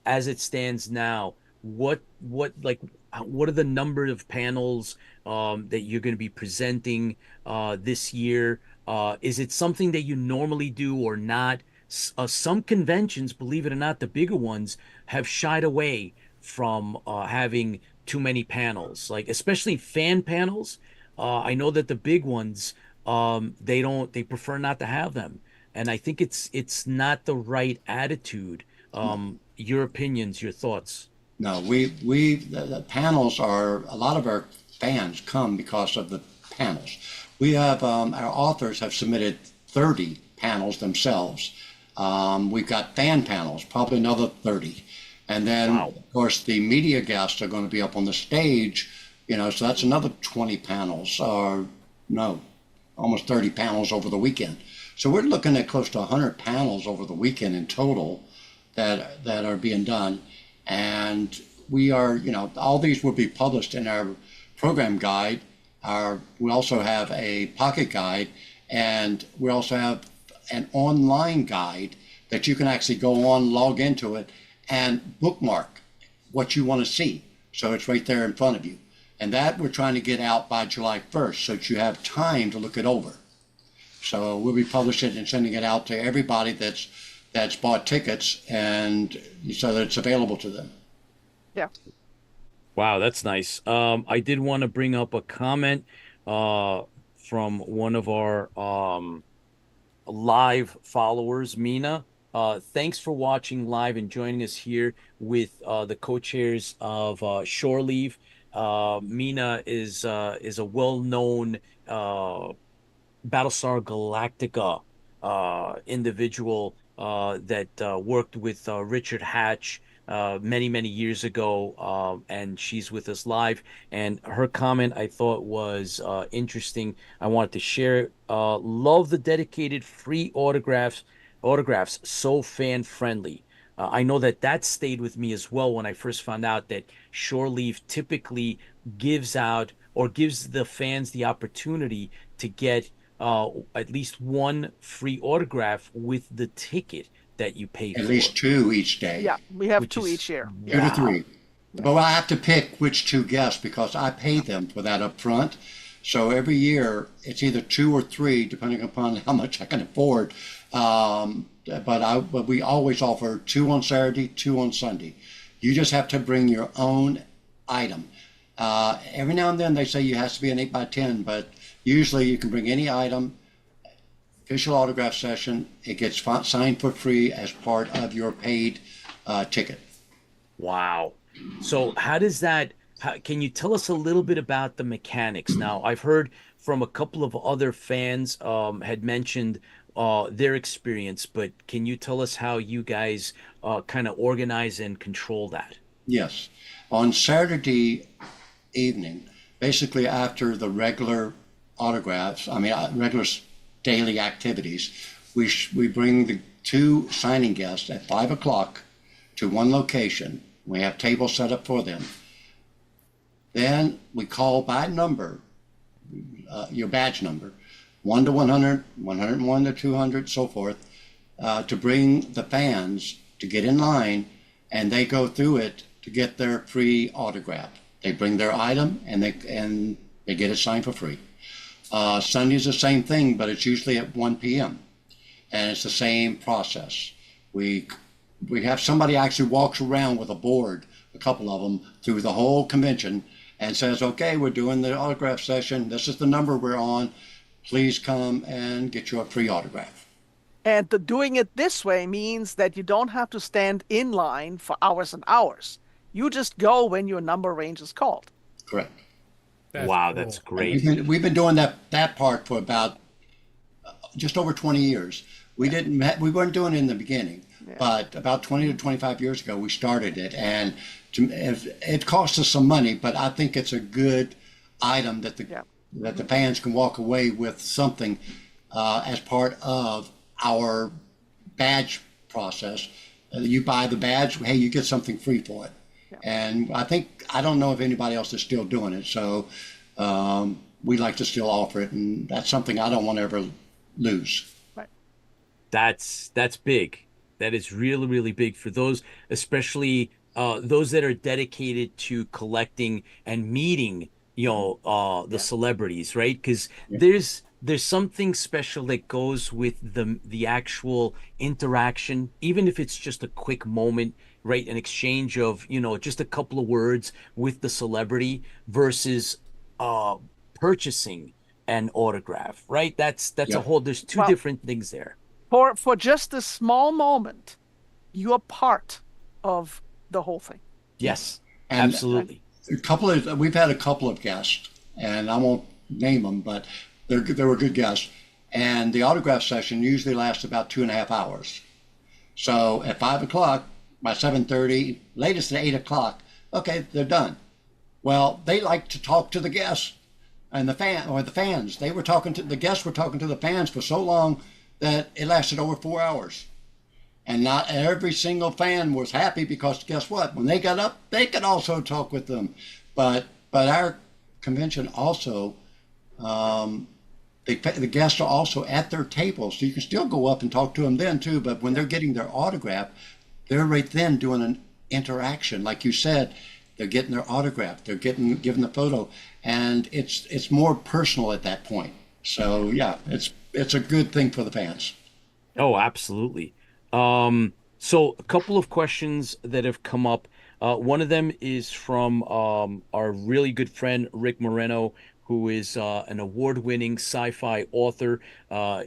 as it stands now, what are the number of panels that you're going to be presenting this year? Is it something that you normally do or not? Some conventions, believe it or not, the bigger ones have shied away from having too many panels, like especially fan panels. I know that the big ones, they prefer not to have them. And I think it's not the right attitude. Your opinions, your thoughts. No, the panels are, a lot of our fans come because of the panels. We have, our authors have submitted 30 panels themselves. We've got fan panels, probably another 30. And then, of course, the media guests are going to be up on the stage, so that's another 20 panels, or no, almost 30 panels over the weekend. So we're looking at close to 100 panels over the weekend in total that are being done. And we are, all these will be published in our program guide. We also have a pocket guide, and we also have an online guide that you can actually go on, log into it, and bookmark what you want to see. So it's right there in front of you. And that we're trying to get out by July 1st so that you have time to look it over. So we'll be publishing it and sending it out to everybody that's bought tickets, and so that it's available to them. Yeah. Wow, that's nice. I did want to bring up a comment from one of our live followers, Mina. Thanks for watching live and joining us here with the co-chairs of Shore Leave. Mina is a well-known Battlestar Galactica individual that worked with Richard Hatch many years ago, and she's with us live. And her comment I thought was interesting. I wanted to share it. Love the dedicated free autographs, so fan friendly. I know that stayed with me as well when I first found out that Shore Leave typically gives out or gives the fans the opportunity to get at least one free autograph with the ticket that you pay for. At least 2 each day. Yeah, we have Which 2 is- each year. 2 to 3. But I have to pick which 2 guests because I pay them for that up front. So every year it's either 2 or 3, depending upon how much I can afford. But we always offer 2 on Saturday, 2 on Sunday. You just have to bring your own item. Every now and then they say you have to be an 8x10, but usually you can bring any item. Official autograph session. It gets signed for free as part of your paid ticket. Wow. So how does that Can you tell us a little bit about the mechanics? Now, I've heard from a couple of other fans had mentioned their experience, but can you tell us how you guys kind of organize and control that? Yes. On Saturday evening, basically after the regular regular daily activities, we bring the two signing guests at 5 o'clock to one location. We have tables set up for them. Then we call by number, your badge number, 1 to 100, 101 to 200, so forth, to bring the fans to get in line, and they go through it to get their free autograph. They bring their item, and they get it signed for free. Sunday's the same thing, but it's usually at 1 p.m. and it's the same process. We have somebody actually walks around with a board, a couple of them, through the whole convention and says, okay, we're doing the autograph session. This is the number we're on. Please come and get your free autograph. And doing it this way means that you don't have to stand in line for hours and hours. You just go when your number range is called. Correct. Wow, cool. that's great. We've been doing that part for about just over 20 years. We weren't doing it in the beginning, but about 20 to 25 years ago, we started it, and it cost us some money, but I think it's a good item that the fans can walk away with something as part of our badge process. You buy the badge, hey, you get something free for it. And I don't know if anybody else is still doing it, so we like to still offer it, and that's something I don't want to ever lose. Right. That's big. That is really, really big for those, especially those that are dedicated to collecting and meeting, the celebrities, right? Because there's something special that goes with the actual interaction, even if it's just a quick moment, right? An exchange of, just a couple of words with the celebrity versus purchasing an autograph, right? That's a whole, there's two different things there. For just a small moment, you are part of the whole thing. Yes, And absolutely. We've had a couple of guests, and I won't name them, but they were good guests. And the autograph session usually lasts about 2.5 hours. So at 5 o'clock, by 7:30, latest at 8 o'clock, okay, they're done. Well, they like to talk to the guests and the fans. The guests were talking to the fans for so long that it lasted over 4 hours. And not every single fan was happy, because guess what? When they got up, they could also talk with them. But our convention also, the guests are also at their tables, so you can still go up and talk to them then too. But when they're getting their autograph, they're right then doing an interaction. Like you said, they're getting their autograph, they're given the photo, and it's more personal at that point. So yeah, it's a good thing for the fans. Oh, absolutely. So a couple of questions that have come up. One of them is from our really good friend Rick Moreno, who is an award-winning sci-fi author.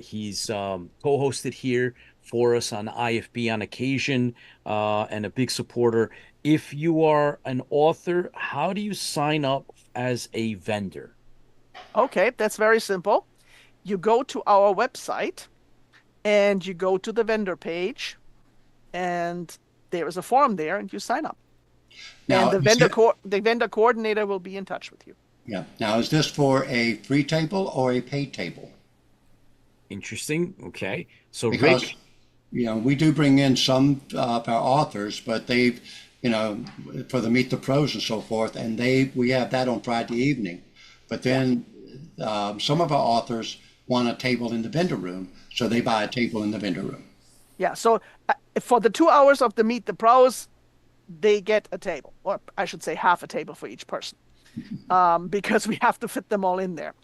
He's co-hosted here for us on IFB on occasion, and a big supporter. If you are an author, how do you sign up as a vendor? Okay, that's very simple. You go to our website, and you go to the vendor page, and there is a form there, and you sign up. Now, and the vendor coordinator will be in touch with you. Yeah. Now, is this for a free table or a paid table? Interesting. Okay. So Because, Rick, we do bring in some of our authors, but they've, for the Meet the Pros and so forth, and we have that on Friday evening. But then some of our authors want a table in the vendor room, so they buy a table in the vendor room. Yeah, so for the 2 hours of the Meet the Pros, they get a table, or I should say half a table for each person, because we have to fit them all in there.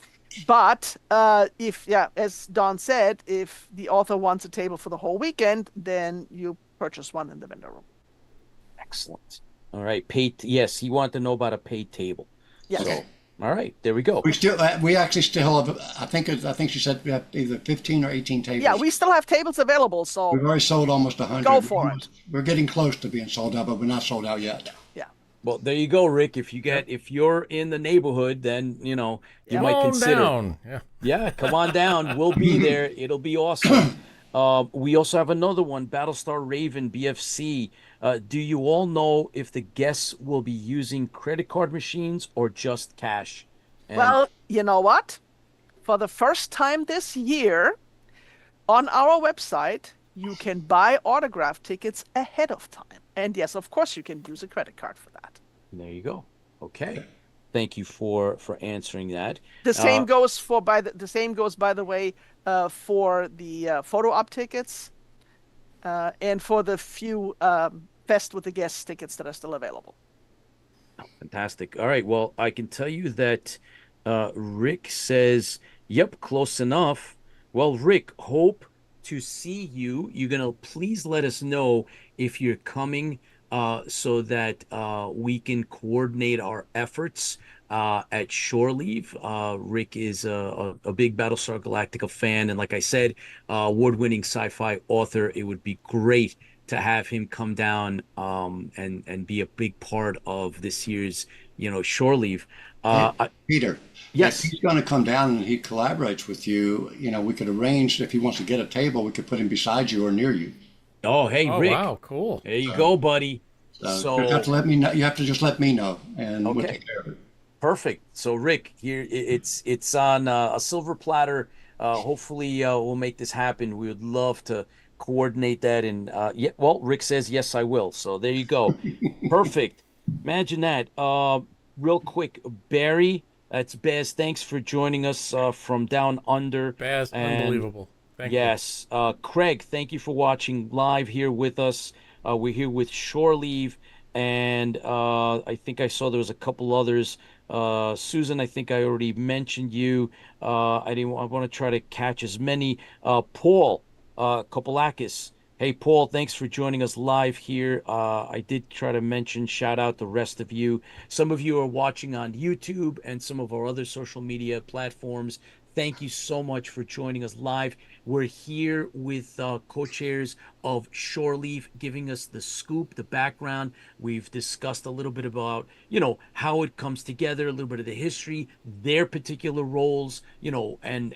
But as Don said, if the author wants a table for the whole weekend, then you purchase one in the vendor room. excellent. All right. Yes, he wanted to know about a paid table. Yes. So, all right, there we go. We actually still have, I think she said we have either 15 or 18 tables. Yeah, we still have tables available, so We've already sold almost 100. Go for it. We're getting close to being sold out, but we're not sold out yet. yeah. Well, there you go, Rick. If you're in the neighborhood, then you Yep. might Come on consider. down. Yeah. Yeah, come on down. We'll be there. It'll be awesome. We also have another one, Battlestar Raven BFC. Do you all know if the guests will be using credit card machines or just cash? And Well, you know what? For the first time this year, on our website, you can buy autograph tickets ahead of time. And yes, of course, you can use a credit card for that. there you go. Okay. Thank you for answering that. The same goes for the same goes, by the way, for the photo op tickets and for the few Fest with the Guests tickets that are still available. Fantastic. All right. Well, I can tell you that Rick says, yep, close enough. Well, Rick, hope to see you. You're going to please let us know if you're coming so that we can coordinate our efforts at Shore Leave. Rick is a big Battlestar Galactica fan. And like I said, award-winning sci-fi author. It would be great to have him come down and be a big part of this year's, Shore Leave. Peter, Yes. if he's going to come down and he collaborates with you, we could arrange if he wants to get a table, we could put him beside you or near you. Oh, hey, Oh, Rick. wow. Cool. There you go, buddy. So you have to let me know. You have to just let me know, and we'll Okay. take care of it. Perfect. So, Rick, here it's on a silver platter. Hopefully, we'll make this happen. We would love to coordinate that. And yeah, well, Rick says yes, I will. So there you go. Perfect. Imagine that. Real quick, Barry. That's Baz. Thanks for joining us from down under. Baz, And unbelievable. Thank you. yes, Craig, thank you for watching live here with us. We're here with Shore Leave, and I think I saw there was a couple others. Susan, I think I already mentioned you. I want to try to catch as many. Paul, Kopolakis. Hey, Paul, thanks for joining us live here. I did try to shout out the rest of you. Some of you are watching on YouTube and some of our other social media platforms. Thank you so much for joining us live. We're here with co-chairs of Shore Leave, giving us the scoop, the background. We've discussed a little bit about, how it comes together, a little bit of the history, their particular roles, and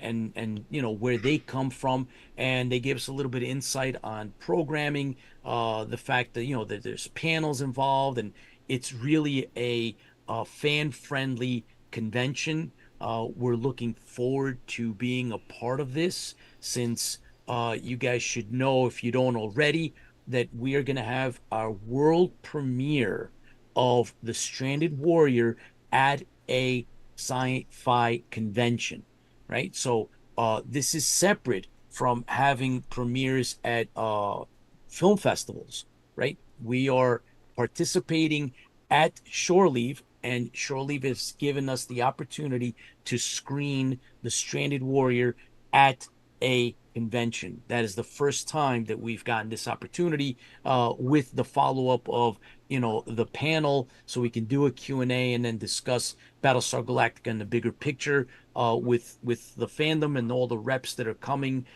where they come from. And they gave us a little bit of insight on programming, the fact that, that there's panels involved, and it's really a fan-friendly convention. We're looking forward to being a part of this, since you guys should know, if you don't already, that we are going to have our world premiere of The Stranded Warrior at a sci-fi convention, right? So this is separate from having premieres at film festivals, right? We are participating at Shore Leave, and Shore Leave has given us the opportunity to screen The Stranded Warrior at a convention. That is the first time that we've gotten this opportunity, with the follow-up of the panel, so we can do a Q&A and then discuss Battlestar Galactica in the bigger picture with the fandom and all the reps that are coming.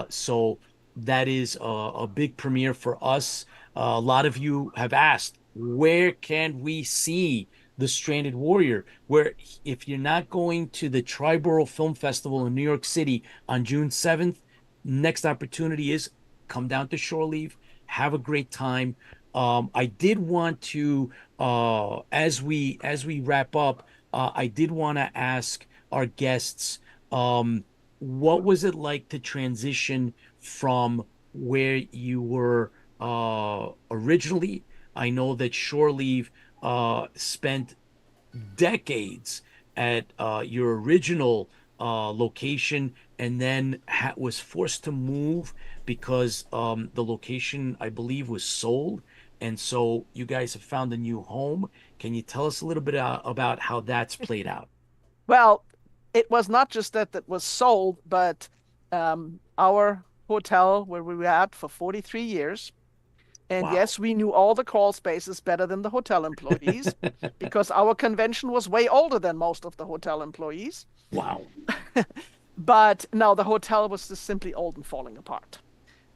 So that is a big premiere for us. A lot of you have asked, where can we see The Stranded Warrior? Where, if you're not going to the Triborough Film Festival in New York City on June 7th, next opportunity is come down to Shore Leave, have a great time. I did want to, as we wrap up, I did want to ask our guests, what was it like to transition from where you were originally? I know that Shore Leave spent decades at your original location, and then was forced to move because the location, I believe, was sold. And so you guys have found a new home. Can you tell us a little bit about how that's played out? Well, it was not just that was sold, but our hotel where we were at for 43 years. And Wow. yes, we knew all the crawl spaces better than the hotel employees because our convention was way older than most of the hotel employees. Wow. But no, the hotel was just simply old and falling apart.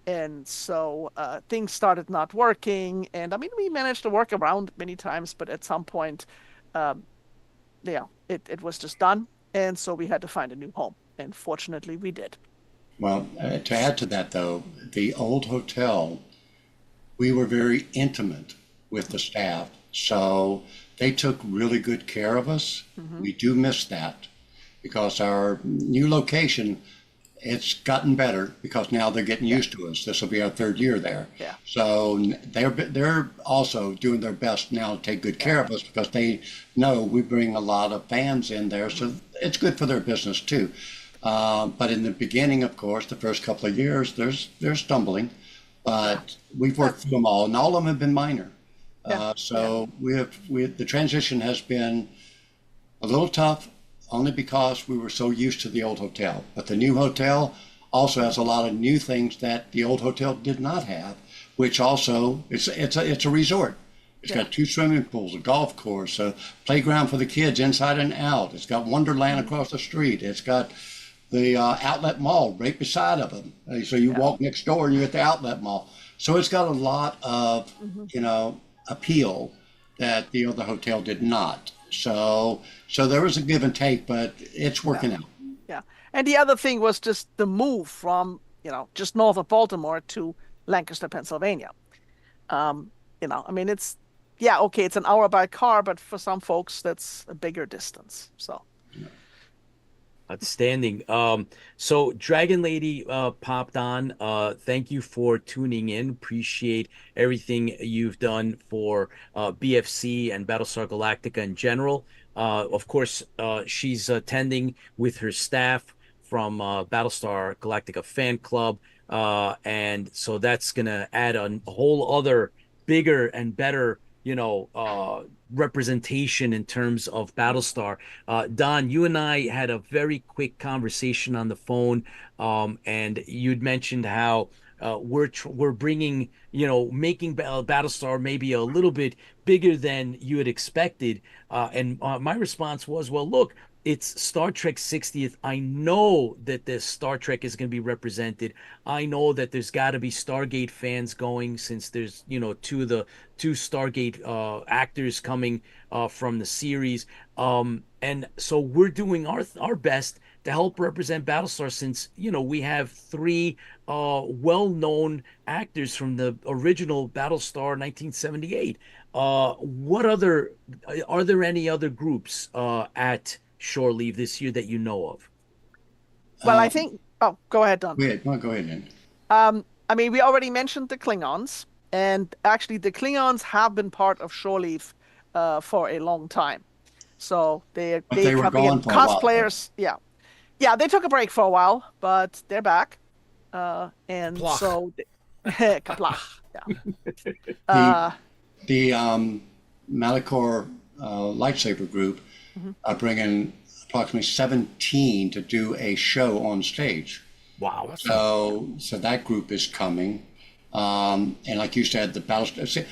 And so things started not working. And I mean, we managed to work around many times, but at some point, um, yeah, it was just done. And so we had to find a new home. And fortunately, we did. Well, to add to that, though, the old hotel, we were very intimate with the staff. So they took really good care of us. Hmm. We do miss that because our new location, it's gotten better because now they're getting used to us. This will be our third year there. Yeah. So they're also doing their best now to take good care of us because they know we bring a lot of fans in there. So it's good for their business too. But in the beginning, of course, the first couple of years, there's stumbling, but we've worked through them all, and all of them have been minor. So the transition has been a little tough, only because we were so used to the old hotel. But the new hotel also has a lot of new things that the old hotel did not have, which also it's a resort. It's got 2 swimming pools, a golf course, a playground for the kids inside and out. It's got Wonderland across the street. It's got the outlet mall right beside of them. So you walk next door and you're at the outlet mall. So it's got a lot of, appeal that the other hotel did not. So there was a give and take, but it's working out. Yeah. And the other thing was just the move from, just north of Baltimore to Lancaster, Pennsylvania. I mean, it's an hour by car, but for some folks, that's a bigger distance. So. Outstanding. So Dragon Lady popped on. Thank you for tuning in. Appreciate everything you've done for BFC and Battlestar Galactica in general. Of course, she's attending with her staff from Battlestar Galactica Fan Club. And so that's gonna add a whole other bigger and better representation in terms of Battlestar. Don, you and I had a very quick conversation on the phone, and you'd mentioned how we're bringing, making Battlestar maybe a little bit bigger than you had expected. And my response was, well, look, it's Star Trek 60th. I know that this Star Trek is going to be represented. I know that there's got to be Stargate fans going, since there's, two Stargate actors coming from the series. And so we're doing our best to help represent Battlestar, since, we have 3 well-known actors from the original Battlestar 1978. Are there any other groups at Shore Leave this year that you know of? Well, I think. Oh, go ahead, Don. Go ahead, Andy. I mean, we already mentioned the Klingons, and actually, the Klingons have been part of Shore Leave for a long time. So they were gone for a while, cosplayers. Yeah, they took a break for a while, but they're back. And Plach. so, kaplach. Yeah. The Malachor lightsaber group are bringing approximately 17 to do a show on stage. Wow. So that group is coming. And like you said, the Battlestar,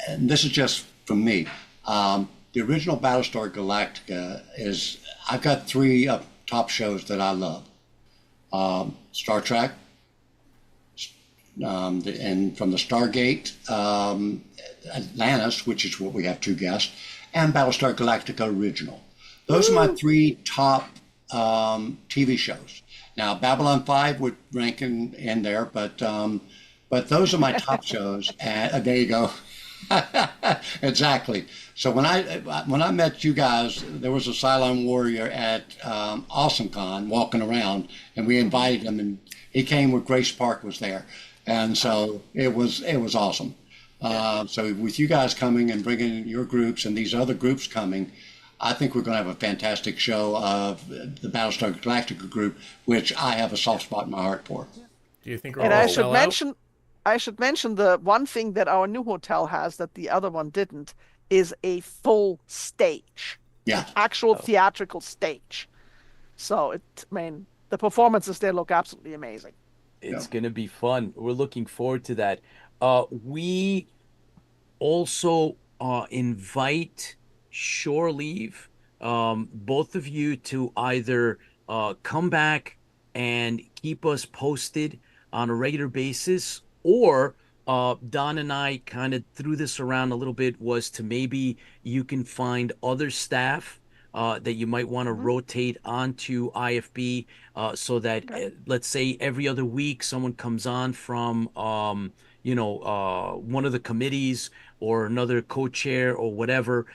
and this is just from me. The original Battlestar Galactica I've got 3 top shows that I love. Star Trek, and from the Stargate, Atlantis, which is what we have 2 guests, and Battlestar Galactica original. Those are my 3 top TV shows. Now, Babylon 5 would rank in there, but those are my top shows. And there you go. Exactly. So when I met you guys, there was a Cylon warrior at AwesomeCon walking around, and we invited him, and he came where Grace Park was there, and so it was awesome. So with you guys coming and bringing your groups and these other groups coming, I think we're going to have a fantastic show of the Battlestar Galactica group, which I have a soft spot in my heart for. Do you think we're And all I should sell out? mention the one thing that our new hotel has that the other one didn't is a full stage. Yeah. Actual theatrical stage. So the performances there look absolutely amazing. It's going to be fun. We're looking forward to that. We also invite Shore Leave, both of you, to either come back and keep us posted on a regular basis, or Don and I kind of threw this around a little bit, was to maybe you can find other staff that you might want to Mm-hmm. rotate onto IFB, so that Okay. let's say every other week someone comes on from one of the committees or another co-chair or whatever,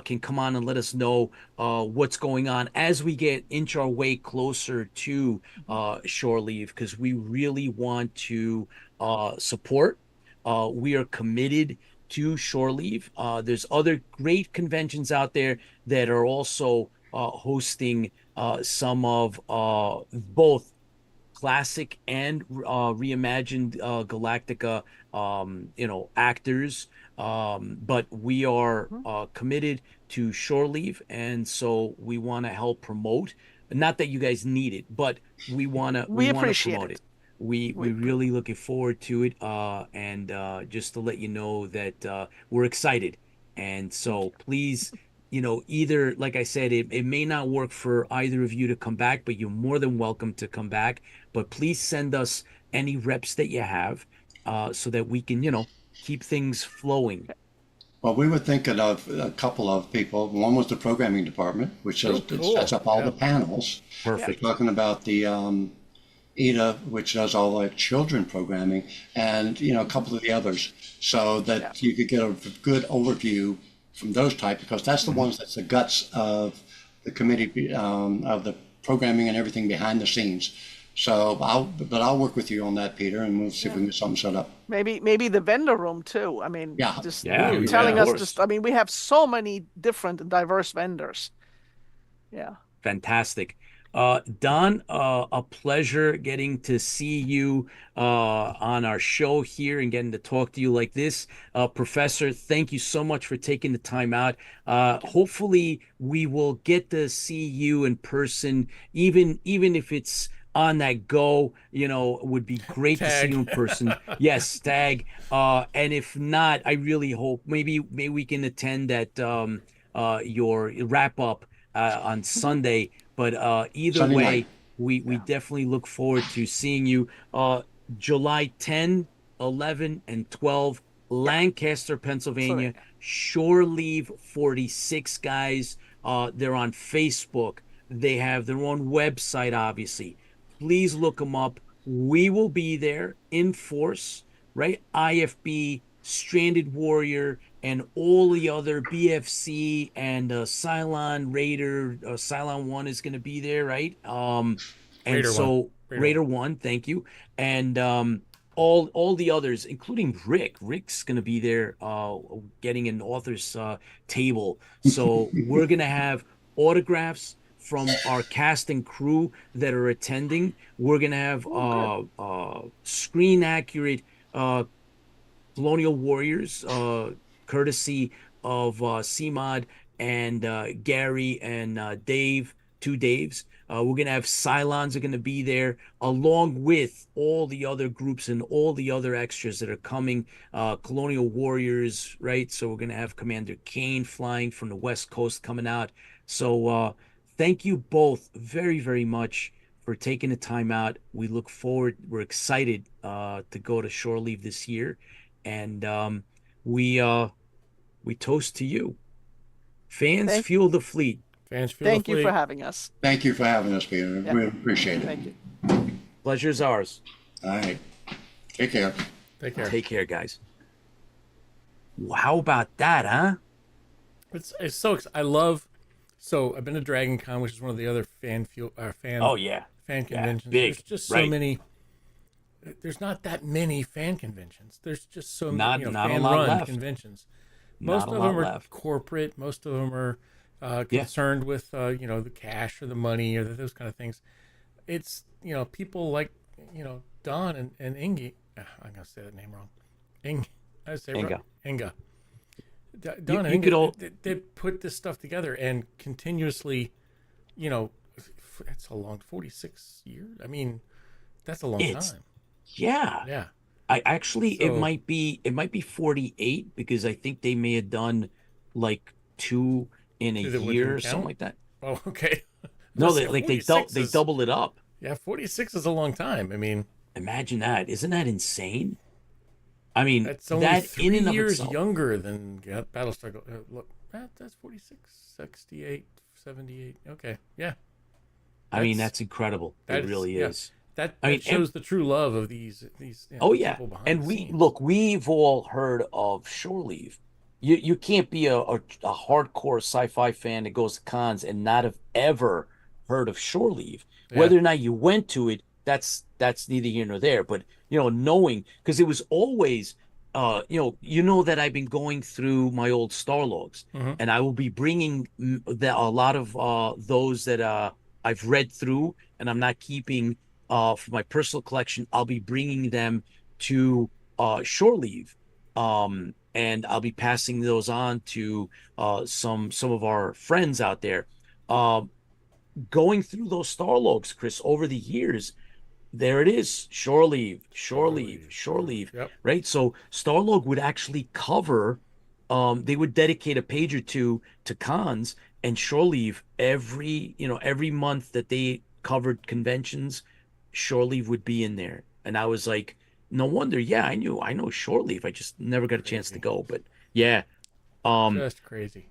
can come on and let us know what's going on as we get inch our way closer to shore leave, because we really want to support. We are committed to shore leave. There's other great conventions out there that are also hosting some of both classic and reimagined Galactica, actors. But we are Mm-hmm. committed to shore leave, and so we want to help promote. Not that you guys need it, but we We want to appreciate promote it. it. We We appre- really looking forward to it, and just to let you know that we're excited, and so please, either, like I said, it may not work for either of you to come back, but you're more than welcome to come back. But please send us any reps that you have, so that we can, keep things flowing. Well, we were thinking of a couple of people. One was the programming department, which Oh, sets cool. up all Yeah. the panels. Yeah. We're Perfect. talking about the Ida, which does all the children programming, and a couple of the others, so Yeah. that you could get a good overview from those type, because that's the Mhm. ones that's the guts of the committee, of the programming and everything behind the scenes. So I'll work with you on that, Peter, and we'll see if we can get something set up. Maybe the vendor room too. I mean, Yeah, just Yeah, Ooh, yeah, telling of yeah. us course. just. I mean, we have so many different and diverse vendors. Yeah. Fantastic. Don, a pleasure getting to see you on our show here and getting to talk to you like this. Professor, thank you so much for taking the time out. Hopefully, we will get to see you in person, even if it's on that go. It would be great to see you Tag. in person. Yes, tag. And if not, I really hope maybe we can attend that your wrap up on Hmm. Sunday. But either Sunday night. way, we Yeah. definitely look forward to seeing you. July 10, 11, and 12, Yeah. Lancaster, So there Pennsylvania. you go. Shore Leave 46, guys. They're on Facebook. They have their own website, obviously. Please look them up. We will be there in force, right? IFB, Stranded Warrior, and all the other BFC and Cylon Raider, Cylon 1 is going to be there, right? And Raider one. so Raider one. Raider 1, thank you. And all the others, including Rick. Rick's going to be there, getting an author's table. So we're going to have autographs from our cast and crew that are attending. We're going to have Oh, good. screen accurate Colonial Warriors, courtesy of CMOD and Gary and Dave, two Daves. We're going to have Cylons are going to be there, along with all the other groups and all the other extras that are coming. Colonial Warriors, right? So we're going to have Commander Kane flying from the West Coast coming out. So thank you both very, very much for taking the time out. We look forward, we're excited to go to shore leave this year. And we toast to you. Fans Thank fuel the fleet. Fans feel the thank you for fleet. having us. Thank you for having us, Peter. Yeah. We appreciate it. Thank you. Pleasure's ours. All right. Take care. Take care. Take care, guys. How about that, huh? It's so I love. So I've been to Dragon Con, which is one of the other fan Oh yeah, fan yeah, conventions. big, There's just so right. many. There's not that many fan conventions. There's just so Not- many not a fan lot run left. conventions. Not Most a of lot them are left. corporate. Most of them are Yeah. concerned with the cash or the money or those kind of things. It's people like Don and Ingi. I'm gonna say that name wrong. I say it Inga. wrong. Inga. Don You and could Inga, all- they put this stuff together and continuously, that's a long 46 years. I mean, that's a long It's time. yeah. Yeah. I actually it So- might be 48, because I think they may have done like two in a Is it what year didn't or something count? like that. Oh, okay. No, Let's they say like they 46 they is- double it up. Yeah, 46 is a long time. I mean, Imagine that. Isn't that insane? I mean, That's only that in 3 and of years itself. younger than Battlestar. Look, that's 46, 68, 78. Okay, yeah, I mean, that's that's incredible. It that's really yeah. is. That I mean, shows the true love of these oh yeah, people behind and the we scenes. look. We've all heard of shore leave. You can't be a hardcore sci-fi fan that goes to cons and not have ever heard of shore leave. Yeah, Whether or not you went to it, that's neither here nor there. But knowing because it was always, you know that I've been going through my old Star logs, hmm and I will be bringing a lot of those that I've read through, and I'm not keeping for my personal collection. I'll be bringing them to shore leave, and I'll be passing those on to some of our friends out there. Um, Going through those star logs, Chris, over the years, there it is, shore leave, shore leave, shore leave, Yep. right? So Starlog would actually cover, they would dedicate a page or two to cons, and shore leave every month that they covered conventions, shore leave would be in there. And I was like, no wonder, yeah, I know shore leave. I just never got a chance to Crazy, go. But yeah. Um just crazy.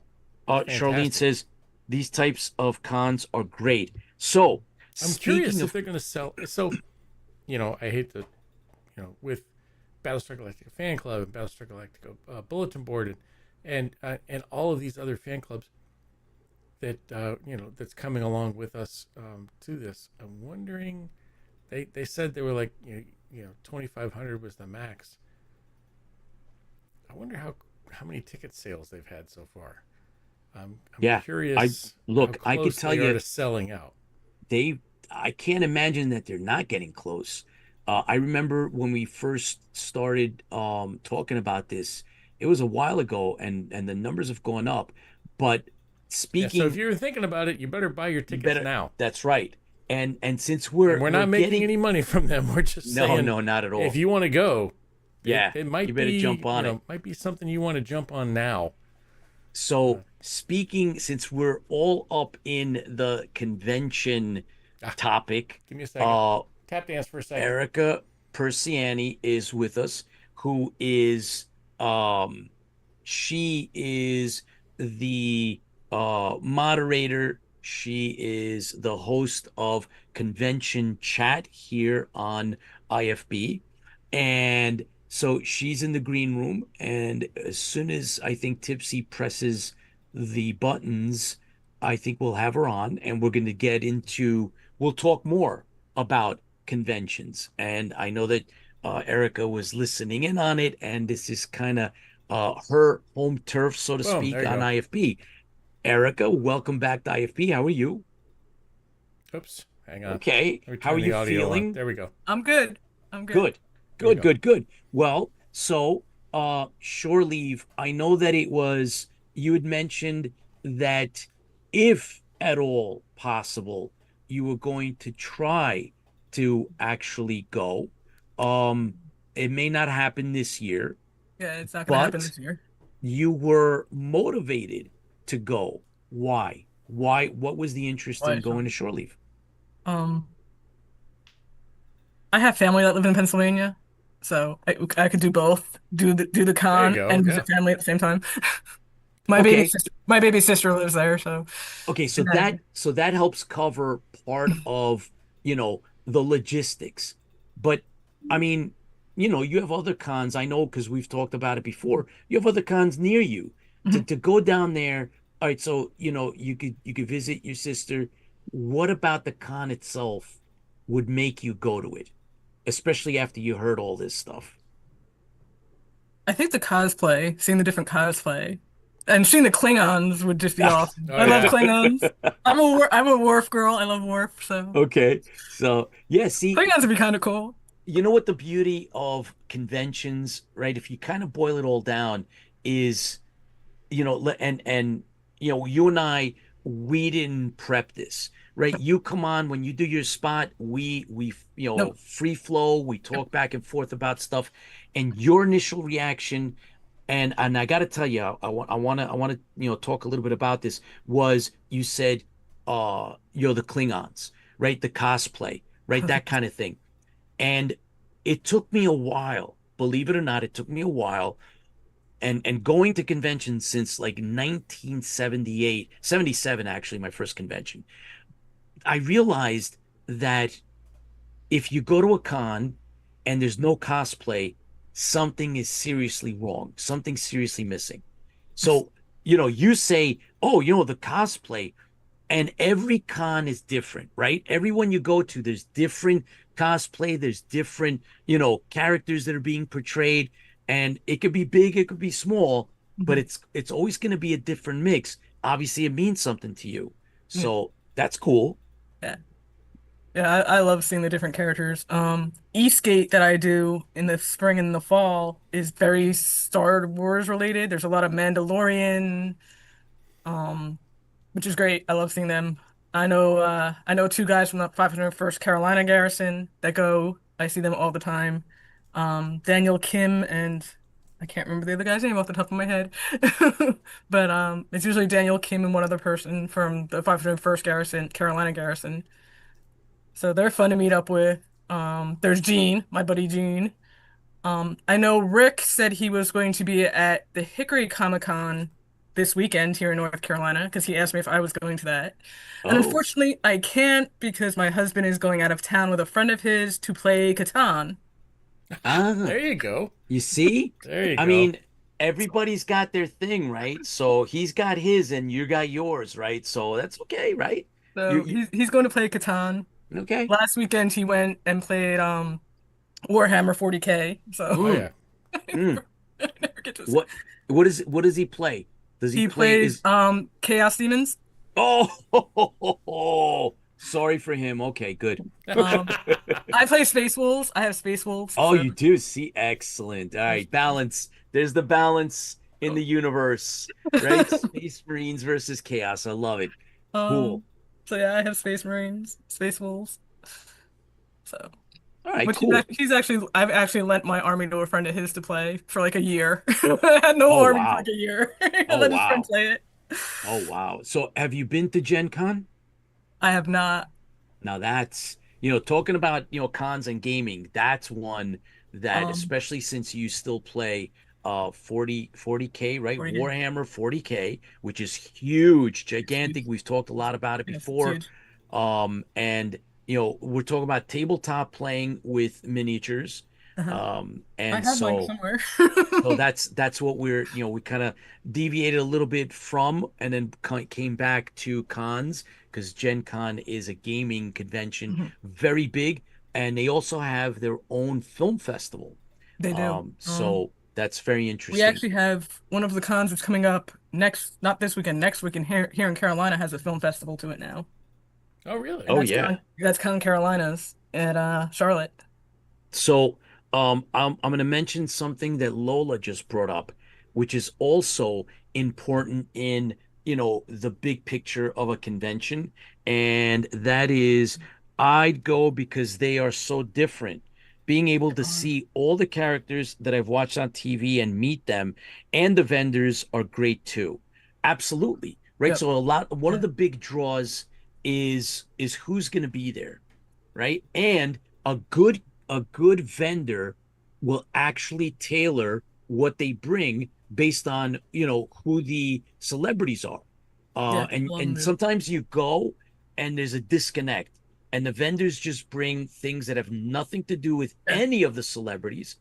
That's Charlene fantastic. says these types of cons are great. So I'm speaking curious if of they're going to sell. So, I hate to, with Battlestar Galactica fan club and Battlestar Galactica bulletin board and all of these other fan clubs that that's coming along with us to this. I'm wondering. They said they were like 2,500 was the max. I wonder how many ticket sales they've had so far. I'm yeah, I curious how look, I could close tell they are you to selling out. they I can't imagine that they're not getting close. I remember when we first started talking about this, it was a while ago, and the numbers have gone up. But Yeah, so if speaking, you're thinking about it, you better buy your you tickets better, now. that's right. And since And we're we're not making getting, any money from them. We're just no, saying no, not at if all. you want to go, Yeah, it you might better jump be on it. might be something you want to jump on now. So speaking, since we're all up in the convention Ah, topic, give me a second. uh Tap dance for a second. Erica Persiani is with us, who is she is the moderator. She is the host of Convention Chat here on IFB. And so she's in the green room. And as soon as I think Tipsy presses the buttons, I think we'll have her on and we're going to we'll talk more about conventions. And I know that Erica was listening in on it, and this is kind of her home turf, so to Boom, there speak, you on go. IFB. Erica, welcome back to IFB. How are you? Oops, hang on. Okay. Let me How are turn the you audio on. feeling? There we go. I'm good. I'm good. Good. There we Good, go. good, good. Well, so shore leave, I know that you had mentioned that if at all possible, you were going to try to actually go. Um, it may not happen this year, Yeah, it's not gonna happen but this year. you were motivated to go. Why? Why? What was the interest in Why? going to shore leave? Um, I have family that live in Pennsylvania, so I could do both. Do the There you con go. and Yeah. visit family at the same time. Okay. My baby sister lives there, so Okay, so and I, that helps cover part of, the logistics. But I mean, you have other cons. I know because we've talked about it before. You have other cons near you. To Mhm. to go down there. All right, so you could visit your sister. What about the con itself would make you go to it, especially after you heard all this stuff? I think the cosplay, seeing the different cosplay, and seeing the Klingons would just be awesome. Oh I love yeah. Klingons. I'm a Worf girl. I love Worf, so Okay. So, yeah, see, Klingons would be kind of cool. you know what the beauty of conventions, right? If you kind of boil it all down, is and you and I, we didn't prep this, right? You come on when you do your spot, we Nope. free flow, we Yep. talk back and forth about stuff, and your initial reaction, and I got to tell you, I want to talk a little bit about this. Was you said, the Klingons, right? The cosplay, right? That kind of thing. And it took me a while, believe it or not, it took me a while. And going to conventions since like 1978, 77, actually, my first convention. I realized that if you go to a con and there's no cosplay, something is seriously wrong. Something's seriously missing. So, you say, oh, the cosplay, and every con is different, right? Everyone you go to, there's different cosplay, there's different, characters that are being portrayed, and it could be big, it could be small, but Mhm. it's always going to be a different mix. Obviously, it means something to you. Yeah. So that's cool. Yeah. Yeah, I love seeing the different characters. Eastgate that I do in the spring and the fall is very Star Wars related. There's a lot of Mandalorian, um, which is great. I love seeing them. I know two guys from the 501st Carolina Garrison that go. I see them all the time. Daniel Kim and I can't remember the other guy's name off the top of my head. But it's usually Daniel Kim and one other person from the 501st Garrison, Carolina Garrison. So they're fun to meet up with. There's Gene, my buddy Gene. I know Rick said he was going to be at the Hickory Comic Con this weekend here in North Carolina because he asked me if I was going to that. And Oh, unfortunately, I can't because my husband is going out of town with a friend of his to play Catan. ah, There you go. you see? There you I go. mean, everybody's got their thing, right? So he's got his and you got yours, right? So that's okay, right? You, So you he's going to play Catan. okay? Last weekend he went and played Warhammer 40K. So Oh Mm, yeah. mm. I never get to What what does he play? Does he He play plays is Chaos Demons. oh, sorry for him. Okay, good. Um I play Space Wolves. I have Space Wolves. Oh, So you do see, excellent. All right, balance. There's the balance in the universe, right? Space Marines versus Chaos. I love it. Cool. um so yeah, I have Space Marines, Space Wolves. So All right, which cool. he's actually I've actually lent my army to a friend of his to play for like a year. I had no Oh army for like wow. a year. I Oh let his friend wow. play it. Oh wow. So have you been to Gen Con? I have not. Now that's, talking about, cons and gaming, that's one that, Um especially since you still play 40K, right? where you Warhammer 40K, which is huge, it's gigantic. huge. We've talked a lot about it Yes, it's before. huge. And we're talking about tabletop playing with miniatures. Uh-huh. I And have mine so somewhere. that's what we kind of deviated a little bit from, and then came back to cons because Gen Con is a gaming convention, Mhm. very big, and they also have their own film festival. They do. So that's very We interesting. actually have one of the cons that's coming up next, not this weekend, next weekend here in Carolina has a film festival to it now. Oh really? And Oh yeah. That's Con Carolinas at Charlotte. So, I'm going to mention something that Lola just brought up, which is also important in, the big picture of a convention. And that is, I'd go because they are so different. Being able to Um, see all the characters that I've watched on TV and meet them, and the vendors are great too. Absolutely. Right. yep. So one of Yeah. the big draws is who's going to be there, right? And a good a good vendor will actually tailor what they bring based on, who the celebrities are. Yeah. And sometimes you go and there's a disconnect, and the vendors just bring things that have nothing to do with Yeah. any of the celebrities.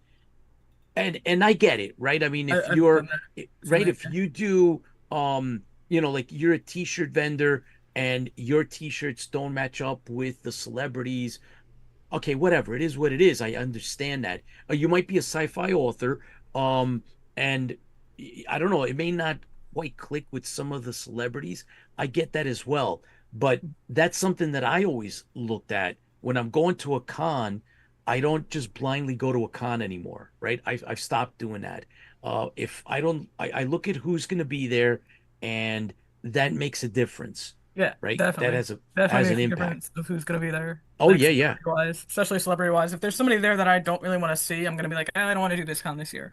And I get it, right? I mean, if I've you're done that. Seen right, it. if you do like you're a t-shirt vendor and your t-shirts don't match up with the celebrities, okay, whatever. It is what it is. I understand that. You might be a sci-fi author, and I don't know, it may not quite click with some of the celebrities. I get that as well. But that's something that I always looked at when I'm going to a con. I don't just blindly go to a con anymore, right? I've stopped doing that. If I don't, I look at who's going to be there, and that makes a difference, Yeah, right? That definitely. has Definitely an makes a impact. difference of who's gonna be there. Oh Like yeah, yeah. celebrity wise, especially celebrity wise. If there's somebody there that I don't really want to see, I'm gonna be like, I don't want to do this con this year.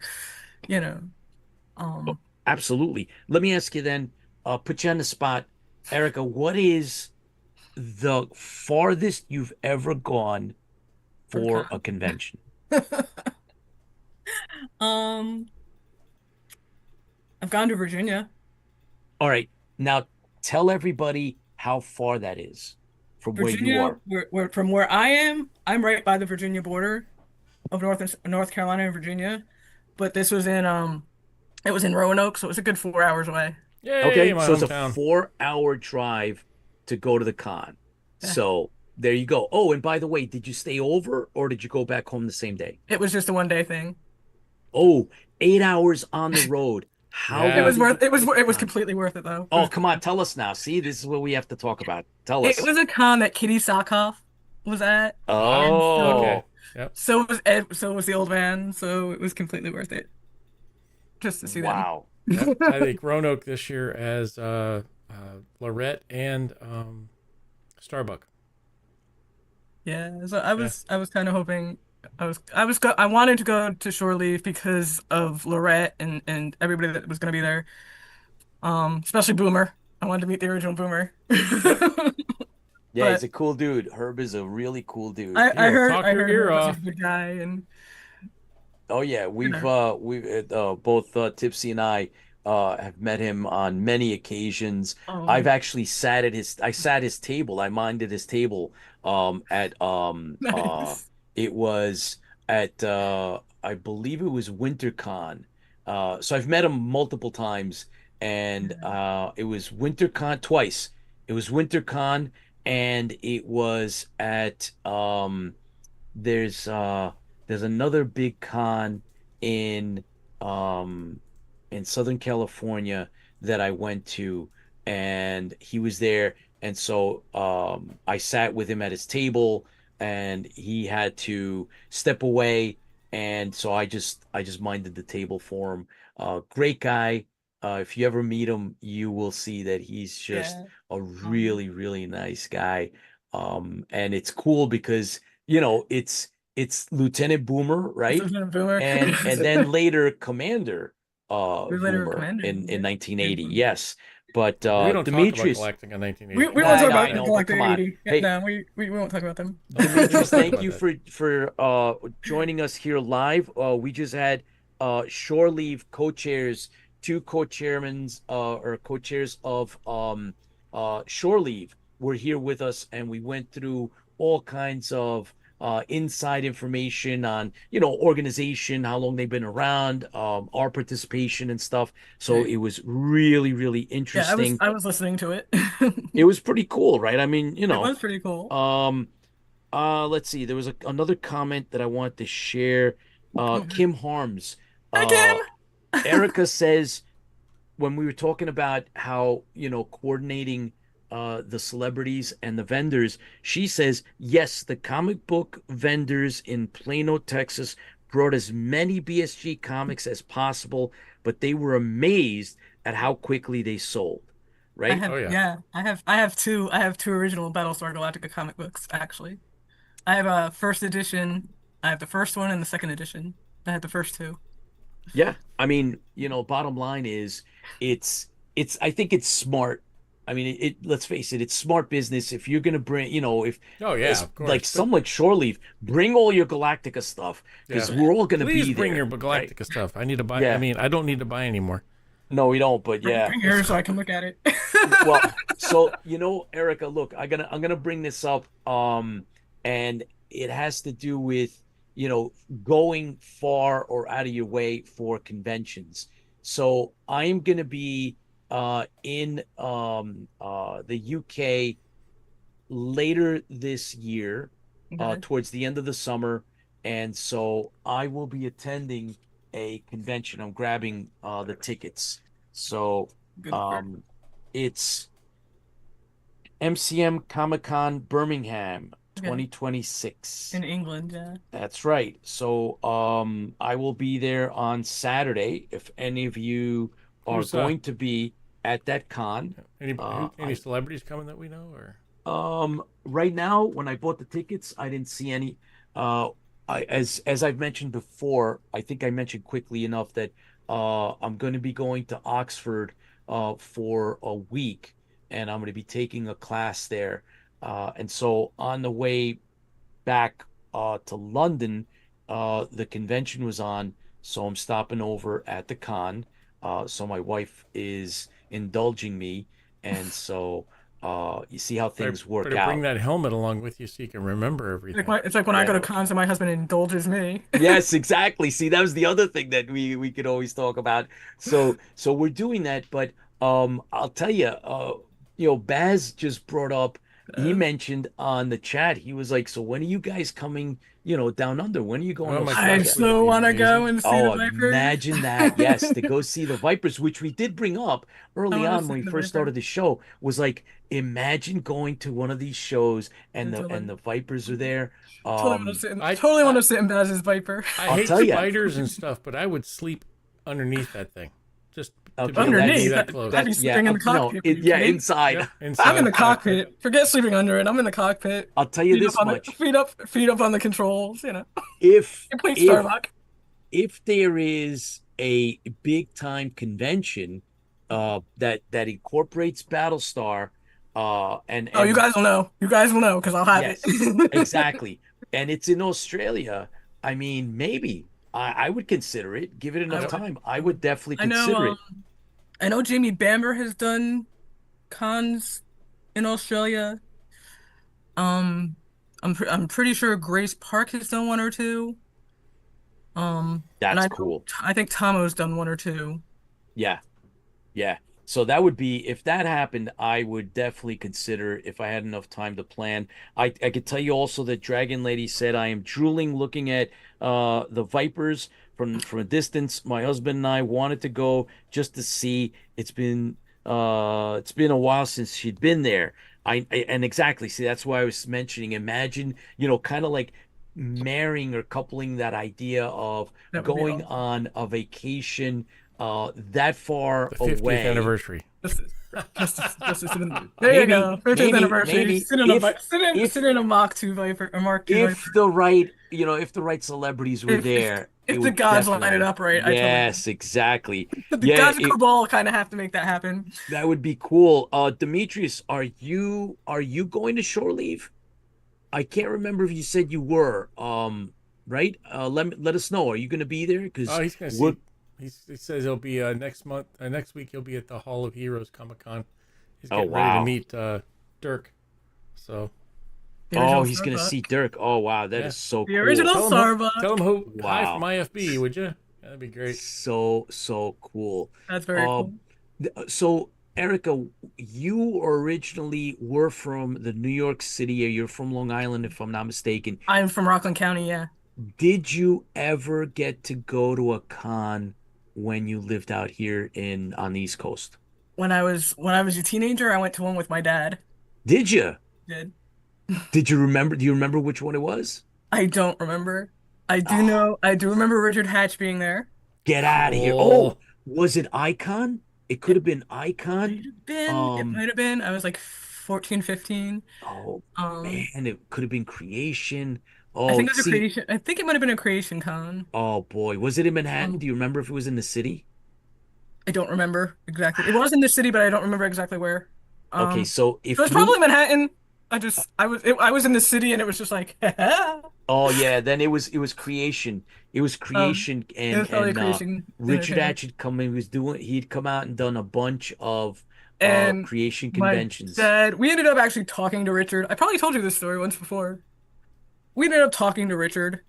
You know. Oh, Um, absolutely. Let me ask you then, put you on the spot, Erica, what is the farthest you've ever gone for for a con. convention? Um, I've gone to Virginia. All right. Now tell everybody how far that is from where you Virginia, are. from where I am, I'm right by the Virginia border of North Carolina and Virginia. But this was in it was in Roanoke, so it was a good 4 hours away. Yay, Okay. my So it's a hometown. 4 hour drive to go to the con. Yeah. So there you go. Oh, and by the way, did you stay over or did you go back home the same day? It was just a 1 day thing. Oh, 8 hours on the road. How It long Yeah. was did you worth it go was to the it was con? completely worth it though. Oh, come on, tell us now. See, this is what we have to talk about. Tell It us. was a con that Kitty Sackhoff was at, Ah, and okay. Oh, Yep. so was Ed, so was the old man, so it was completely worth it just to see them. wow. Yep. I think Roanoke this year as Lorette and Starbuck. Yeah, so Yeah. I was kind of hoping I wanted to go to Shore Leave because of Lorette and everybody that was going to be there. Especially Boomer. I wanted to meet the original Boomer. Yep. Yeah, he's But a cool dude. Herb is a really cool dude. He'll talk I your heard ear Herb was a off. good guy and Oh yeah, you know. we've both Tipsy and I have met him on many occasions. I've Oh, actually I sat his table. I minded his table at nice. it was at I believe it was WinterCon. So I've met him multiple times and it was WinterCon twice. It was WinterCon and it was at there's uh there's another big con in um in Southern California that I went to and he was there and so I sat with him at his table and he had to step away and so I just minded the table for him. Great guy. If you ever meet him, you will see that he's just Yeah. a Um, really, really nice guy. And it's cool because it's Lieutenant Boomer, this right? is a Boomer. And then later Commander We later Boomer Commander. in Yeah. 1980. Yes. But We don't talk about Demetrius, Galactic in We 1980. won't I talk know, I about know, but Galactic come on. 80. Yeah, Hey, no, we won't talk about them. We don't Demetrius, talk thank about you that. for joining us here live. We just had shore leave co-chairs, two co-chairmans or co-chairs of shore leave were here with us, and we went through all kinds of inside information on organization, how long they've been around, our participation and stuff. So Right. it was really, really Yeah, interesting. I was listening to it. It was pretty cool, right? I mean, It was pretty cool. um, let's see. There was another comment that I wanted to share. Okay. Kim Harms. Hi, Uh, Kim. Erica says when we were talking about how, coordinating the celebrities and the vendors, she says, yes, the comic book vendors in Plano, Texas brought as many BSG comics as possible, but they were amazed at how quickly they sold, right? Oh yeah. Yeah, I have two original Battlestar Galactica comic books actually. I have a first edition. I have the first one and the second edition. I had the first two. Yeah. I mean, bottom line is it's I think it's smart. I mean, let's face it, it's smart business. If you're gonna bring, if Oh yeah, as of like course. But some like Shore Leave, bring all your Galactica stuff yeah. because we're all gonna Please be bring your there, right? Galactica stuff. I need to buy. I Yeah. mean, I don't need to buy anymore. No, we don't, but yeah. Bring yours so I can look at it. Well, so Erica, look, I'm gonna bring this up, and it has to do with going far or out of your way for conventions. So I'm gonna be in the UK later this year, Okay, towards the end of the summer, and so I will be attending a convention. I'm grabbing the tickets. So good lord. um, it's MCM Comic Con Birmingham Okay, 2026. in England, yeah. That's right. So I will be there on Saturday. If any of you are Who's going to be at that con, any celebrities coming that we know or? right now, when I bought the tickets, I didn't see any. Uh, as I've mentioned before, I think I mentioned quickly enough that I'm going to be going to Oxford for a week, and I'm going to be taking a class there. And so on the way back to London, the convention was on, so I'm stopping over at the con. So my wife is indulging me, and so you see how things work Better bring out. that helmet along with you so you can remember everything. It's like when I Yeah. go to cons and my husband indulges me. Yes, exactly. See, that was the other thing that we could always talk about. So we're doing that, but I'll tell you, Baz just brought up, he mentioned on the chat, he was like, so when are you guys coming, down under? When are you going Oh to my I Australia? gosh, would it so be want to go amazing? and see the Oh, Vipers. imagine that. Yes, to go see the Vipers, which we did bring up I early want to on see when we the first Vipers. started the show, was like, imagine going to one of these shows and Until the then, Vipers are there. I, totally want I to sit in Baz's Viper. I I'll hate tell you. spiders and stuff, but I would sleep underneath that thing just to be Okay, able to be that's Underneath, that close. I'd be yeah, sleeping in the no, cockpit. Are you yeah, kidding? inside. Yep, I'm in inside. the cockpit. Forget sleeping under it. I'm in the cockpit. I'll tell you Feet up this on the much. feet up on the controls. If Complete if Starbuck. if there is a big time convention that incorporates Battlestar Oh, you and guys will know. You guys will know because I'll have it. yes, exactly. And it's in Australia, I mean, maybe I would consider it. Give it enough I, time. I would definitely I know. consider it. I know Jamie Bamber has done cons in Australia. Um, I'm pretty sure Grace Park has done one or two. And That's cool. I think Tomo's done one or two. Yeah. Yeah. So that would be if that happened, I would definitely consider if I had enough time to plan. I could tell you also that Dragon Lady said I am drooling looking at the Vipers from a distance. My husband and I wanted to go just to see. It's been a while since she'd been there. And exactly, see, that's why I was mentioning. Imagine, kind of like marrying or coupling that idea of That would be going awesome. on a vacation that far The 50th away. anniversary. There you Maybe, go. 50th anniversary. maybe Sit in a if sit in a Mach 2 Viper, a Mark 2 Viper. if the right celebrities were there, If it the would gods line it definitely. up right, I totally. Yes, exactly. The Yeah, gods of Cabal kind of have to make that happen. that would be cool. Demetrius, are you going to shore leave? I can't remember if you said you were. Right? Let us know. Are you going to be there? Because Oh, he's gonna we're see. He says he'll be next month. Next week he'll be at the Hall of Heroes Comic Con. He's Oh, getting ready to wow. meet Dirk. So The Oh, original he's going to Starbuck. see Dirk. Oh, wow, that yeah, is so The cool. original tell him Starbuck. tell him who hi Wow. from IFB, would you? That'd be great. So cool. That's very cool. So Erica, you originally were from the New York City, or you're from Long Island, if I'm not mistaken. I'm from Rockland County, yeah. Did you ever get to go to a con when you lived out here on the East Coast? When I was a teenager, I went to one with my dad. Did you? Did. Did you remember? Do you remember which one it was? I don't remember. Oh, I do remember Richard Hatch being there. get out of here. Oh, Cool. was it Icon? It could have been Icon. It Um, might have been. I was like 14, 15. oh Um, man, it could have been Creation. I Oh, think it was a see, creation. I think it might have been a creation con. oh boy, was it in Manhattan? Um, Do you remember if it was in the city? I don't remember exactly. It was in the city, but I don't remember exactly where. Okay, Um, so it if was you, probably Manhattan. I was in the city, and it was just like, oh yeah, then it was Creation. It was um, Creation, it was probably a and creation Richard entertainment. Hatch had come. He'd come out and done a bunch of And Creation my conventions. dad, we ended up actually talking to Richard. I probably told you this story once before. We ended up talking to Richard,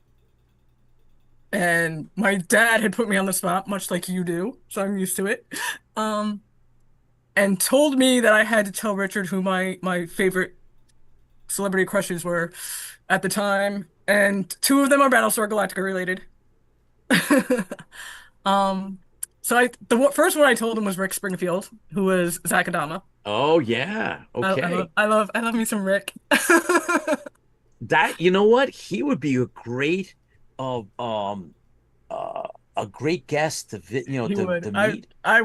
and my dad had put me on the spot, much like you do, so I'm used to it. Um, and told me that I had to tell Richard who my favorite celebrity crushes were at the time, and two of them are Battlestar Galactica related. Um, so first one I told him was Rick Springfield, who was Zach Adama. Oh yeah, okay. I love me some Rick. That you know what? He would be a great uh, um uh a great guest to He would. to meet. I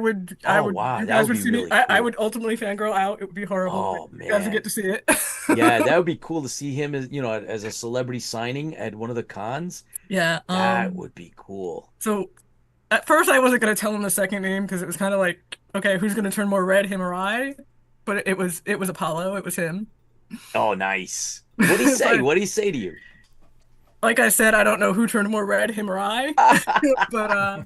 Oh would. wow, You that guys would would be see me. really I cool. would ultimately fangirl out. It would be horrible, but Oh you guys would get man. to see it. Yeah, that would be cool to see him as as a celebrity signing at one of the cons. Yeah. That would be cool. So at first I wasn't gonna tell him the second name because it was kind of like, okay, who's gonna turn more red, him or I? But it was Apollo. It was him. Oh, nice. What'd he say? But What'd he say to you? like I said, I don't know who turned more red, him or I. But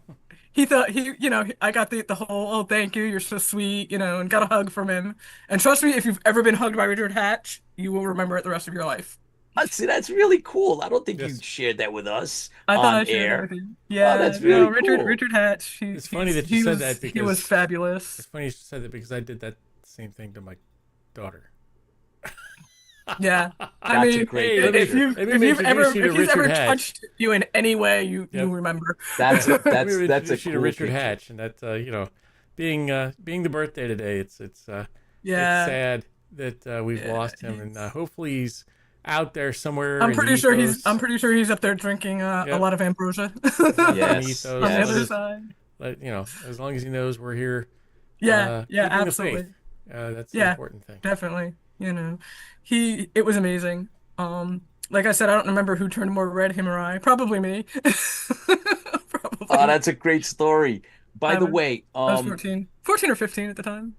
he thought I got the whole, oh, thank you, you're so sweet, and got a hug from him. And trust me, if you've ever been hugged by Richard Hatch, you will remember it the rest of your life. See, that's really cool. I don't think you Yes. shared that with us I thought on I shared that air. with you. Oh, Yeah, that's no, really Richard cool. Richard Hatch. It's funny that you he said was that he was because fabulous. it's funny you said that because I did that same thing to my daughter. Yeah, I That's a mean, great Hey, picture. let me introduce you to if he's ever Richard Hatch. touched you in any way, you Yep. remember. That's Let me that's a introduce you to cool Richard picture. Hatch, and that being the birthday today, it's Yeah, sad that we've lost him, and hopefully he's out there somewhere. I'm in pretty sure Ethos. I'm pretty sure he's up there drinking a Yep. lot of ambrosia. in Yes, Ethos. On the yes. other side. As long as he knows we're here. Yeah, keeping the absolutely. faith. That's the Yeah. important thing. Definitely. It was amazing. Like I said, I don't remember who turned more red, him or I. Probably me. Probably. Oh, that's a great story. By I the was- way, I was 14 or 15 at the time.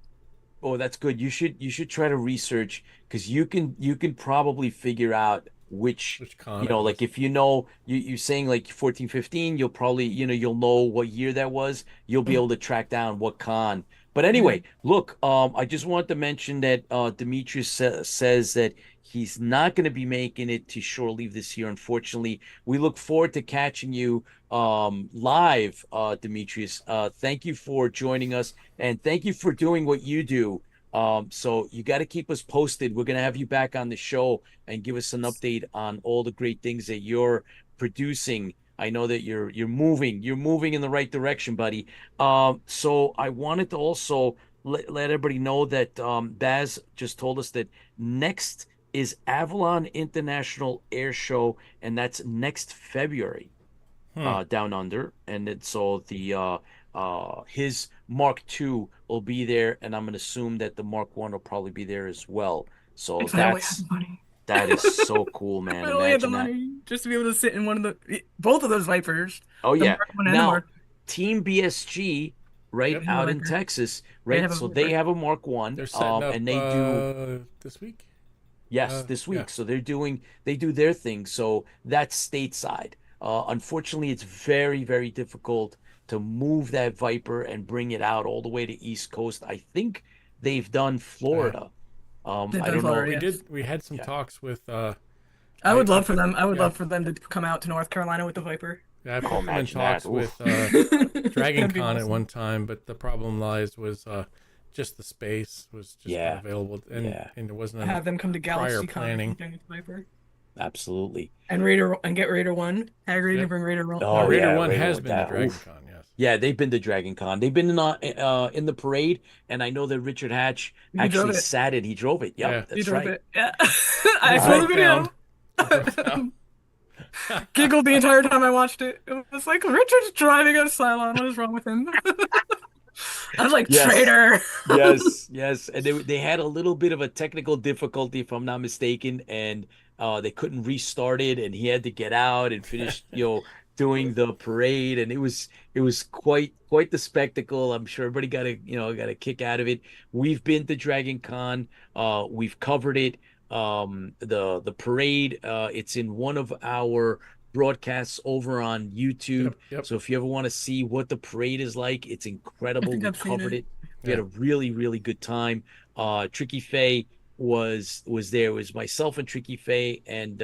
oh, that's good. You should try to research because you can probably figure out which con it was. like if you're saying like 14, 15, you'll probably you'll know what year that was. You'll be able to track down what con. But anyway, look, I just wanted to mention that Demetrius says that he's not going to be making it to shore leave this year. Unfortunately, we look forward to catching you live, Demetrius. Thank you for joining us, and thank you for doing what you do. So you got to keep us posted. We're going to have you back on the show and give us an update on all the great things that you're producing. I know that you're moving in the right direction, buddy. So I wanted to also let everybody know that Baz just told us that next is Avalon International Air Show, and that's next February. Down under, and then so the his Mark II will be there, and I'm gonna assume that the Mark I will probably be there as well. So If I only had the money. that is so cool, man. If I only had the Imagine that. money just to be able to sit in both of those Vipers. Oh The yeah. Mark I and the Now Mark. Team BSG, right Yep. out in Viper. Texas, They right? have a So they Viper. have a Mark One, They're setting up and they do this week. yes this week. yeah. So they do their thing. So that's stateside. Unfortunately, it's very, very difficult to move that Viper and bring it out all the way to East Coast. I think they've done Florida. They've I done don't know. Florida, yeah. We had some talks with. I would love for them. I would yeah. love for them to come out to North Carolina with the Viper. I put them in imagine talks that. with Dragon That'd be Con at awesome. one time, but the problem was just the space was just Yeah. not available, and there wasn't Have enough them come to Galaxy Con planning. and Viper. Absolutely. And get Raider 1. Tag Raider Yep. and bring Raider 1. Oh, Raider yeah, One Raider has with been that. to Dragon Oof. Con, yes. Yeah, they've been to Dragon Con. They've been in the parade, and I know that Richard Hatch He drove actually it. sat it. He drove it. Yep, Yeah. that's He drove right. it. Yeah. I saw the video. Giggled the entire time I watched it. It was like, Richard's driving a Cylon. What is wrong with him? I was like, Yes. traitor. Yes, and they had a little bit of a technical difficulty, if I'm not mistaken, and they couldn't restart it, and he had to get out and finish, doing the parade, and it was quite the spectacle. I'm sure everybody got a kick out of it. We've been to Dragon Con, we've covered it. The parade, it's in one of our broadcasts over on YouTube. Yep. So if you ever want to see what the parade is like, it's incredible. think We I've seen covered it. it. We had a really, really good time. Tricky Faye was there. It was myself and Tricky Faye, and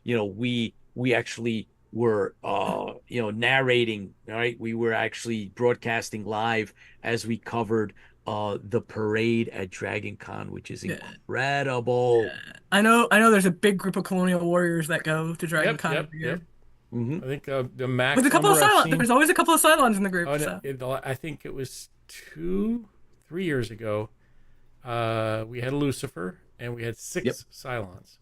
we actually were narrating. All right, we were actually broadcasting live as we covered the parade at Dragon Con, which is incredible. I know there's a big group of Colonial Warriors that go to Dragon Con every year. Mhm. I think the max With a couple of number I've Cylons. seen- There's always a couple of Cylons in the group. Oh, so. I think it was 3 years ago. We had a Lucifer and we had 6 Cylons.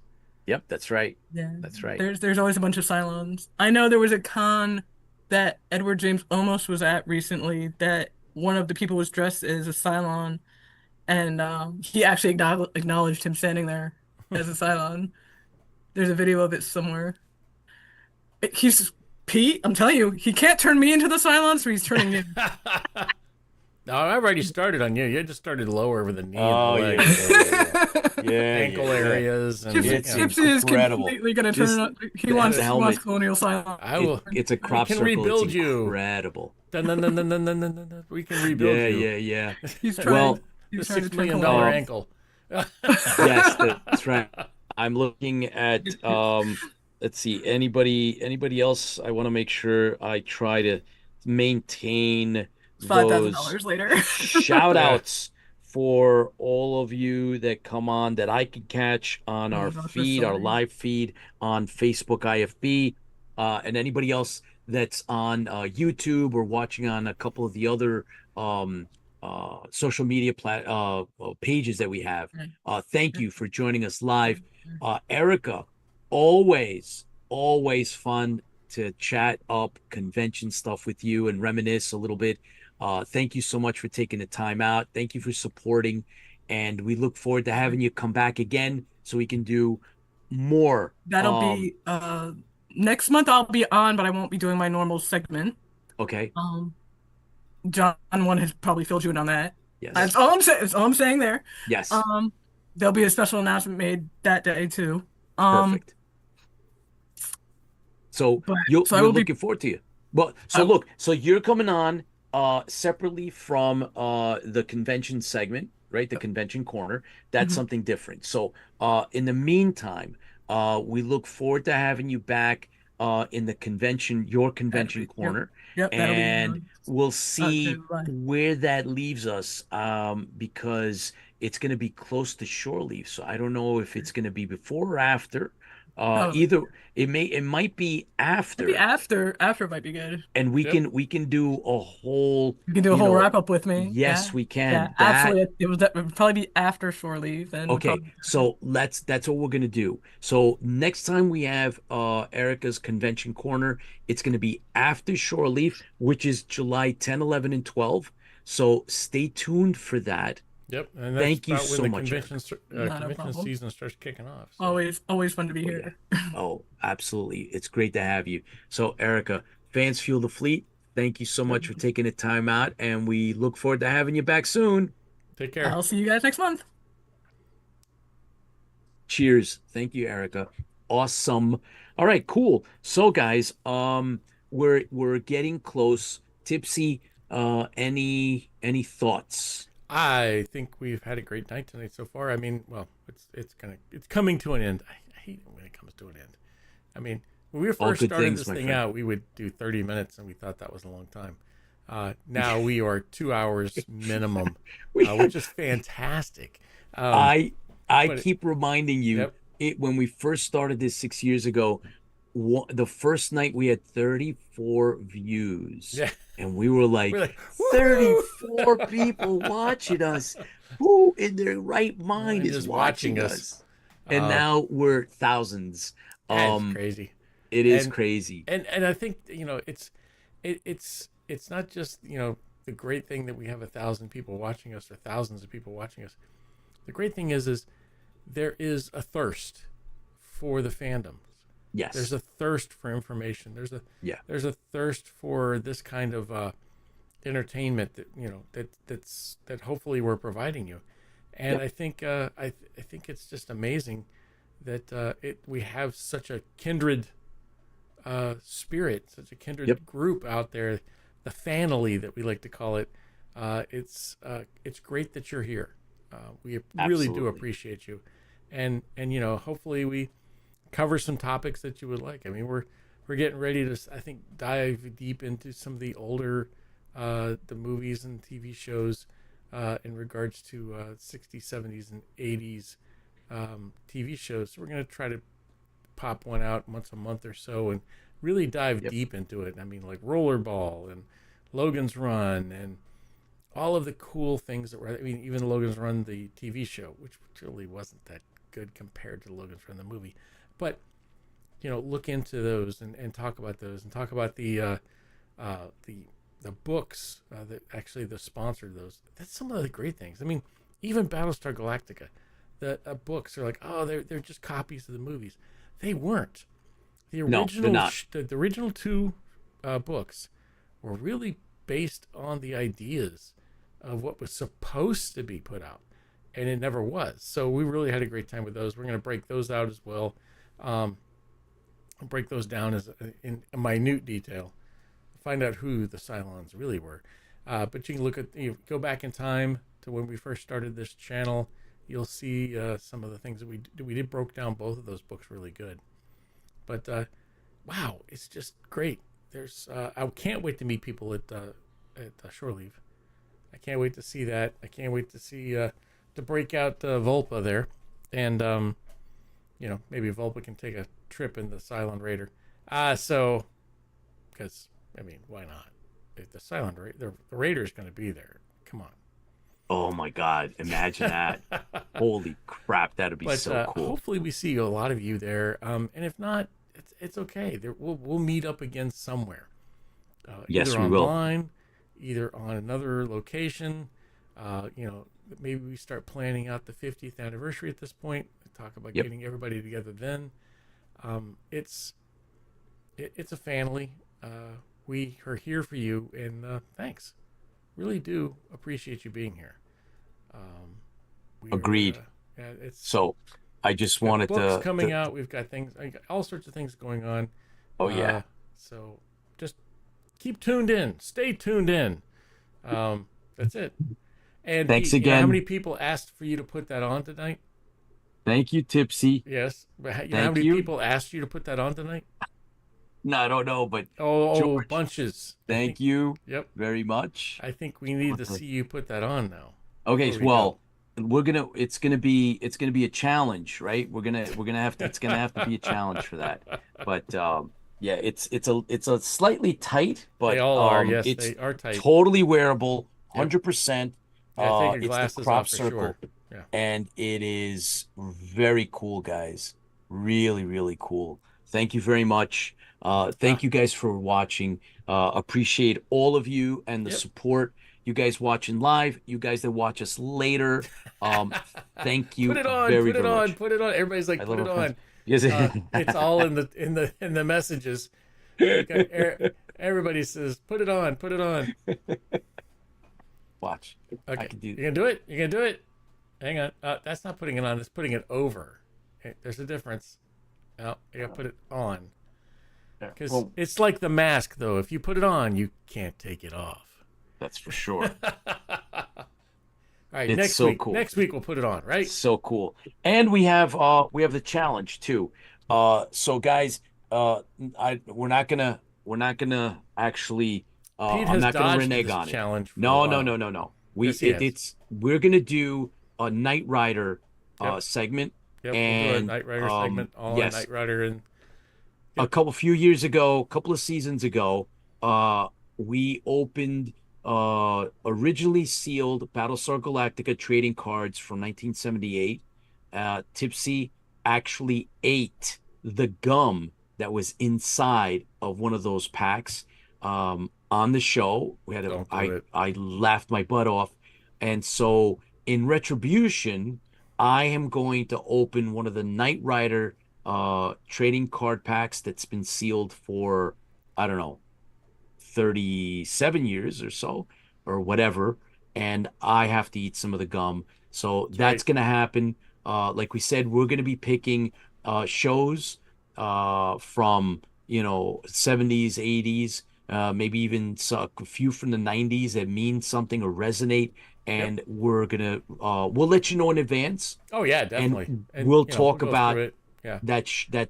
Yep, that's right. Yeah, That's right. There's always a bunch of Cylons. I know there was a con that Edward James almost was at recently that one of the people was dressed as a Cylon, and he actually acknowledged him standing there as a Cylon. There's a video of it somewhere. He's Pete. I'm telling you, he can't turn me into the Cylon, so he's turning him. No, I've already started on you. You just started lower over the knee Oh, and the yeah, leg, yeah, yeah, ankle yeah. areas, and Tipsy, It's Tipsy is incredible. completely gonna This turn on. He the, wants the he wants helmet. Colonial Silence. I will. It's a We crop can circle. It's rebuild you. incredible. Dun, dun, dun, dun, dun, dun, dun, dun. We can rebuild Yeah, you. yeah, yeah. He's Well, trying. The He's trying to $6 turn million Colonial. ankle. yes, that's right. I'm looking at let's see, anybody else? I want to make sure I try to maintain those $5,000 later. shout Yeah. outs for all of you that come on that I can catch on Oh our my gosh, there's feed, so our many. live feed on Facebook IFB, and anybody else that's on YouTube or watching on a couple of the other um, social media pages that we have. Thank you for joining us live. Erica, always fun to chat up convention stuff with you and reminisce a little bit. Thank you so much for taking the time out. Thank you for supporting. And we look forward to having you come back again so we can do more. That'll be next month. I'll be on, but I won't be doing my normal segment. Okay. John one has probably filled you in on that. Yes. That's all I'm saying. That's all I'm saying there. Yes. There'll be a special announcement made that day too. Perfect. So you're looking forward to you. Well, so you're coming on separately from the convention segment, right? The convention corner. That's something different. So in the meantime, we look forward to having you back in your convention corner. Yep, and we'll see July. where that leaves us because it's going to be close to shore leave. So I don't know if it's going to be before or after. Either it might be after. Maybe after might be good. And we can do a whole You can do a whole wrap up with me. Yes, yeah. we can. Yeah, absolutely. It would probably be after shore leave. Then okay, so that's what we're gonna do. So next time we have Erica's convention corner, it's gonna be after shore leave, which is July 10, 11, and 12. So stay tuned for that. Yep, and that's Thank you about so when much. The convention season starts kicking off. So. Always fun to be here. Oh, absolutely. It's great to have you. So, Erica, Fans Fuel the Fleet, thank you so much for taking the time out, and we look forward to having you back soon. Take care. I'll see you guys next month. Cheers. Thank you, Erica. Awesome. All right, cool. So, guys, we're getting close. Tipsy, any thoughts? I think we've had a great night tonight so far. I mean, well, it's coming to an end. I hate it when it comes to an end. I mean, when we first started this thing out, we would do 30 minutes, and we thought that was a long time. Now we are 2 hours minimum, which is fantastic. I keep reminding you, when we first started this 6 years ago, the first night we had 34 views. Yeah. And we were like 34 people watching us. Who in their right mind is watching us? And now we're thousands. It's crazy. It is crazy. And I think, it's not just, the great thing that we have 1,000 people watching us or thousands of people watching us. The great thing is there is a thirst for the fandom. Yes. There's a thirst for information. There's a thirst for this kind of entertainment that hopefully we're providing you. And I think I think it's just amazing that we have such a kindred spirit, such a kindred group out there, the family that we like to call it. It's great that you're here. We really do appreciate you, and hopefully we cover some topics that you would like. I mean, we're getting ready to, I think, dive deep into some of the older the movies and TV shows in regards to 60s, 70s, and 80s TV shows. So we're going to try to pop one out once a month or so and really dive deep into it. I mean, like Rollerball and Logan's Run and all of the cool things that were, I mean, even Logan's Run, the TV show, which really wasn't that good compared to Logan's Run, the movie. But, look into those and talk about those and talk about the books that actually the sponsored those. That's some of the great things. I mean, even Battlestar Galactica, the books are like, they're just copies of the movies. They weren't. The original, the original two books were really based on the ideas of what was supposed to be put out, and it never was. So we really had a great time with those. We're going to break those out as well. Break those down as in minute detail, find out who the Cylons really were. But you can look at, go back in time to when we first started this channel. You'll see some of the things that we did broke down both of those books really good. But wow, it's just great. There's I can't wait to meet people at Shore Leave. I can't wait to see that. I can't wait to see to break out Volpa there, and maybe Volpa can take a trip in the Cylon Raider. So because I mean, why not? If the Cylon Raider, the Raider's going to be there. Come on. Oh my God! Imagine that! Holy crap, that'd be so cool. Hopefully, we see a lot of you there. And if not, it's okay. We'll meet up again somewhere. Yes, either we online, either on another location. Maybe we start planning out the 50th anniversary at this point. Talk about getting everybody together then. It's a family. We are here for you, and thanks. Really do appreciate you being here. Agreed. So I just wanted books coming out. We've got things, all sorts of things going on. Oh yeah. So just keep tuned in. Stay tuned in. That's it. And thanks again. You know how many people asked for you to put that on tonight? Thank you, Tipsy. Yes. But how many people asked you to put that on tonight? No, I don't know, but George, bunches. Thank you. Yep. Very much. I think we need to see you put that on now. Okay, it's gonna be a challenge, right? We're gonna have to, it's gonna have to be a challenge for that. But yeah, it's a slightly tight, but they all are. Yes, it's they are tight. Totally wearable, 100%. Yeah, take your it's glasses the crop off for circle, sure. Yeah. and it is very cool, guys. Really, really cool. Thank you very much. Thank you guys for watching. Appreciate all of you and the support. You guys watching live, you guys that watch us later. Thank you. Put it on. Very, put it very on. much. Put it on. Everybody's like, put it on. Yes. It's all in the messages. Everybody says, put it on. Put it on. Watch. Okay. I can do. You gonna do it? You gonna do it? Hang on. That's not putting it on. It's putting it over. Okay, there's a difference. No, you gotta put it on. Because it's like the mask, though. If you put it on, you can't take it off. That's for sure. All right, it's next so week. Cool. Next week we'll put it on, right? So cool. And we have the challenge too. So guys, we're not gonna actually. I'm not gonna renege on challenge it. No. We're gonna do a Knight Rider segment. Yep, and we'll do a Knight Rider segment. All yes. Knight Rider and. A couple of seasons ago, we opened originally sealed Battlestar Galactica trading cards from 1978. Tipsy actually ate the gum that was inside of one of those packs on the show. I laughed my butt off. And so in retribution, I am going to open one of the Knight Rider trading card packs that's been sealed for, I don't know, 37 years or so, or whatever, and I have to eat some of the gum. So that's going to happen. Like we said, we're going to be picking shows from 70s, 80s, maybe even a few from the 90s that mean something or resonate, and we're gonna we'll let you know in advance. Oh yeah, definitely. And we'll talk about it. Yeah.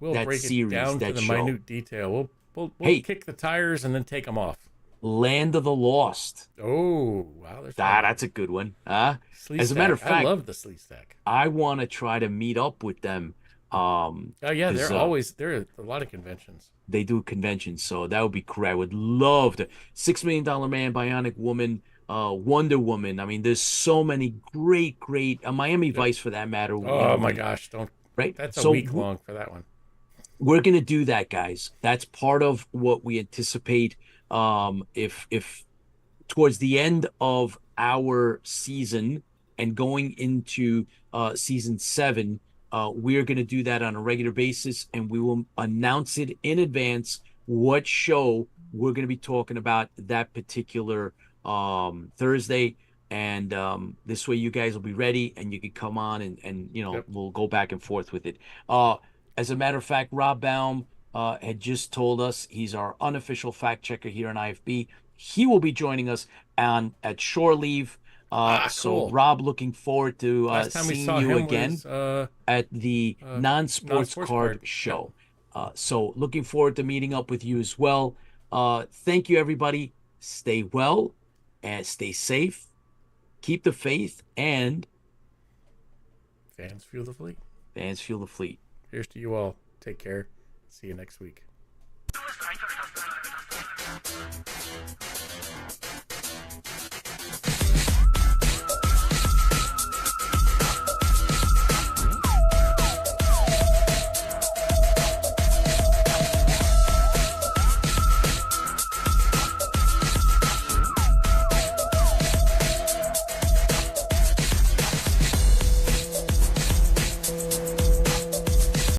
We'll that break series, it down that to the show. minute detail. We'll kick the tires and then take them off. Land of the Lost. Oh, wow. That's a good one. As a matter of fact, I love the Sleeve Stack. I want to try to meet up with them. Oh yeah, there are a lot of conventions. They do conventions, so that would be cool. I would love to. $6 Million Man, Bionic Woman, Wonder Woman. I mean, there's so many great Miami Vice for that matter. Oh my gosh, don't. Right? That's a week long for that one. We're going to do that, guys. That's part of what we anticipate. If towards the end of our season and going into season 7, we're going to do that on a regular basis, and we will announce it in advance what show we're going to be talking about that particular Thursday. and this way you guys will be ready and you can come on and Yep. we'll go back and forth with it. As a matter of fact, Rob Baum had just told us he's our unofficial fact checker here on IFB. He will be joining us on at shore leave. So Cool. Rob, looking forward to Last time we seeing saw you him again was at the non-sports non-sports card card. show. So looking forward to meeting up with you as well. Thank you, everybody. Stay well and stay safe. Keep the faith, and Fans fuel the fleet. fans fuel the fleet. Here's to you all. Take care. See you next week.